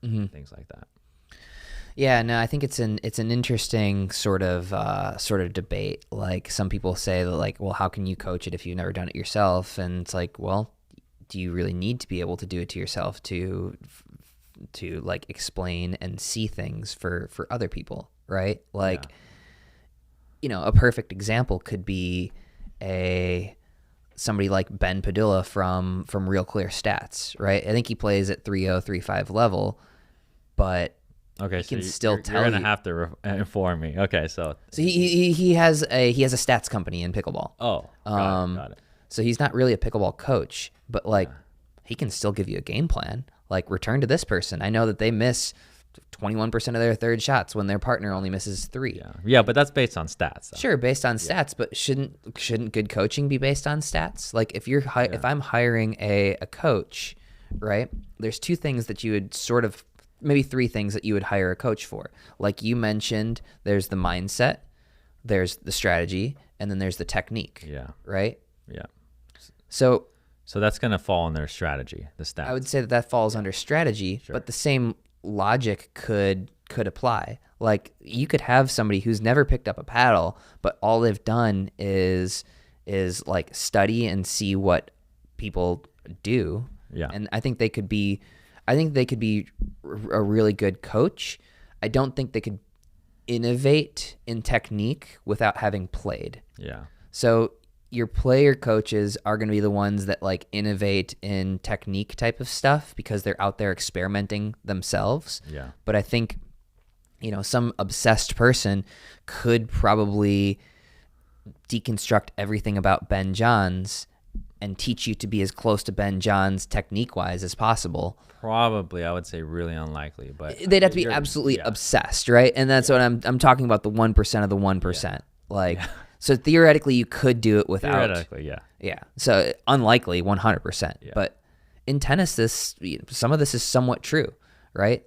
things like that.
Yeah, no, I think it's an interesting sort of debate. Like some people say that, like, well, how can you coach it if you've never done it yourself? And it's like, well, do you really need to be able to do it to yourself to like explain and see things for other people, right? Like, a perfect example could be somebody like Ben Padilla from Real Clear Stats, right? I think he plays at 3.0, 3.5 level, but
okay,
he
so
can still tell
you're gonna have to inform me. Okay, so
he has a stats company in pickleball.
Oh, got it.
So he's not really a pickleball coach, but like he can still give you a game plan. Like, return to this person. I know that they miss 21% of their third shots when their partner only misses 3.
Yeah, but that's based on stats, though.
Sure, based on stats, but shouldn't good coaching be based on stats? Like if if I'm hiring a coach, right? There's 2 things that you would maybe 3 things that you would hire a coach for. Like you mentioned, there's the mindset, there's the strategy, and then there's the technique.
Yeah.
Right?
Yeah.
So
that's going to fall in their strategy, the stats.
I would say that falls under strategy, but the same logic could apply. Like you could have somebody who's never picked up a paddle, but all they've done is like study and see what people do.
Yeah.
And I think they could be a really good coach. I don't think they could innovate in technique without having played.
Yeah.
So your player coaches are going to be the ones that like innovate in technique type of stuff because they're out there experimenting themselves.
Yeah.
But I think, some obsessed person could probably deconstruct everything about Ben Johns and teach you to be as close to Ben Johns technique-wise as possible.
Probably, I would say really unlikely, but
They'd have to be absolutely obsessed, right? And that's what I'm talking about, the 1% of the 1%. Like, so theoretically you could do it without.
Theoretically, yeah.
Yeah. So unlikely, 100%.
Yeah.
But in tennis, some of this is somewhat true, right?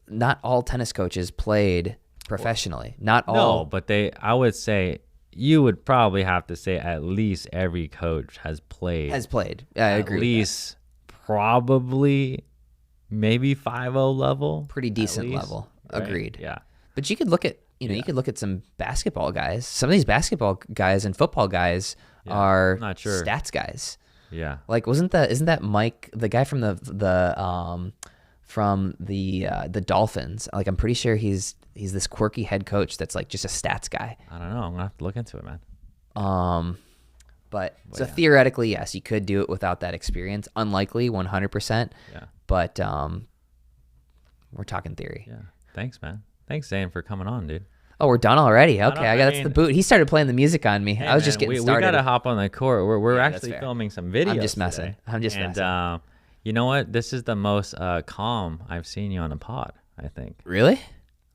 Not all tennis coaches played professionally. Not all.
No, but I would say, you would probably have to say at least every coach has played. I agree. At least probably maybe 5-0 level.
Pretty decent level. Right? Agreed.
Yeah.
But you could look at, you could look at some basketball guys. Some of these basketball guys and football guys are
not sure.
Stats guys.
Yeah.
Like, isn't that Mike, the guy from the Dolphins? Like, I'm pretty sure he's this quirky head coach that's like just a stats guy.
I don't know. I'm gonna have to look into it, man.
But theoretically, yes, you could do it without that experience. Unlikely, 100%.
Yeah.
But we're talking theory.
Yeah. Thanks, man. Thanks, Zane, for coming on, dude.
Oh, we're done already. Okay, that's the boot. He started playing the music on me.
Hey,
I was just getting started.
We gotta hop on the court. We're actually filming some videos.
I'm just messing.
Today.
I'm just messing.
And you know what? This is the most calm I've seen you on a pod, I think.
Really?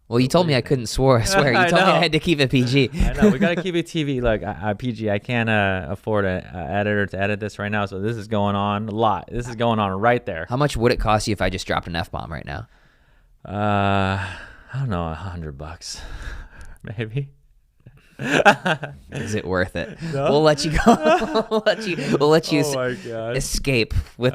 Well, you told me I couldn't swear. You told me I had to keep it PG.
I know. We got to keep it TV. Look, PG, I can't afford an editor to edit this right now. So this is going on a lot. This is going on right there.
How much would it cost you if I just dropped an F-bomb right now?
I don't know, $100 maybe.
Is it worth it? No? We'll let you go. we'll let you escape with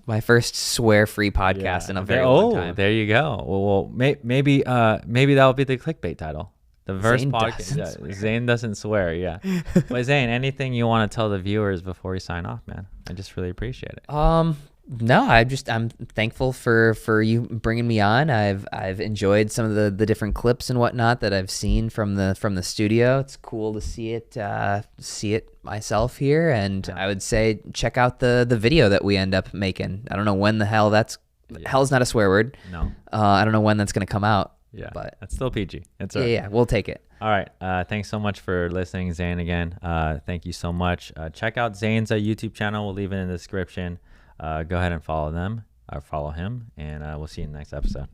my first swear-free podcast in a very long time.
There you go. Well, maybe that'll be the clickbait title. The first podcast. Zane doesn't swear. Yeah. But Zane, anything you want to tell the viewers before we sign off, man? I just really appreciate it.
No, I'm thankful for you bringing me on. I've enjoyed some of the different clips and whatnot that I've seen from the studio. It's cool to see it myself here, and I would say check out the video that we end up making. I don't know when the hell hell's not a swear word.
No.
I don't know when that's gonna come out.
Yeah,
but
that's still PG. It's all right.
Yeah, we'll take it.
All right. Thanks so much for listening, Zane. Again, thank you so much. Check out Zane's YouTube channel. We'll leave it in the description. Go ahead and follow them or follow him, and we'll see you in the next episode.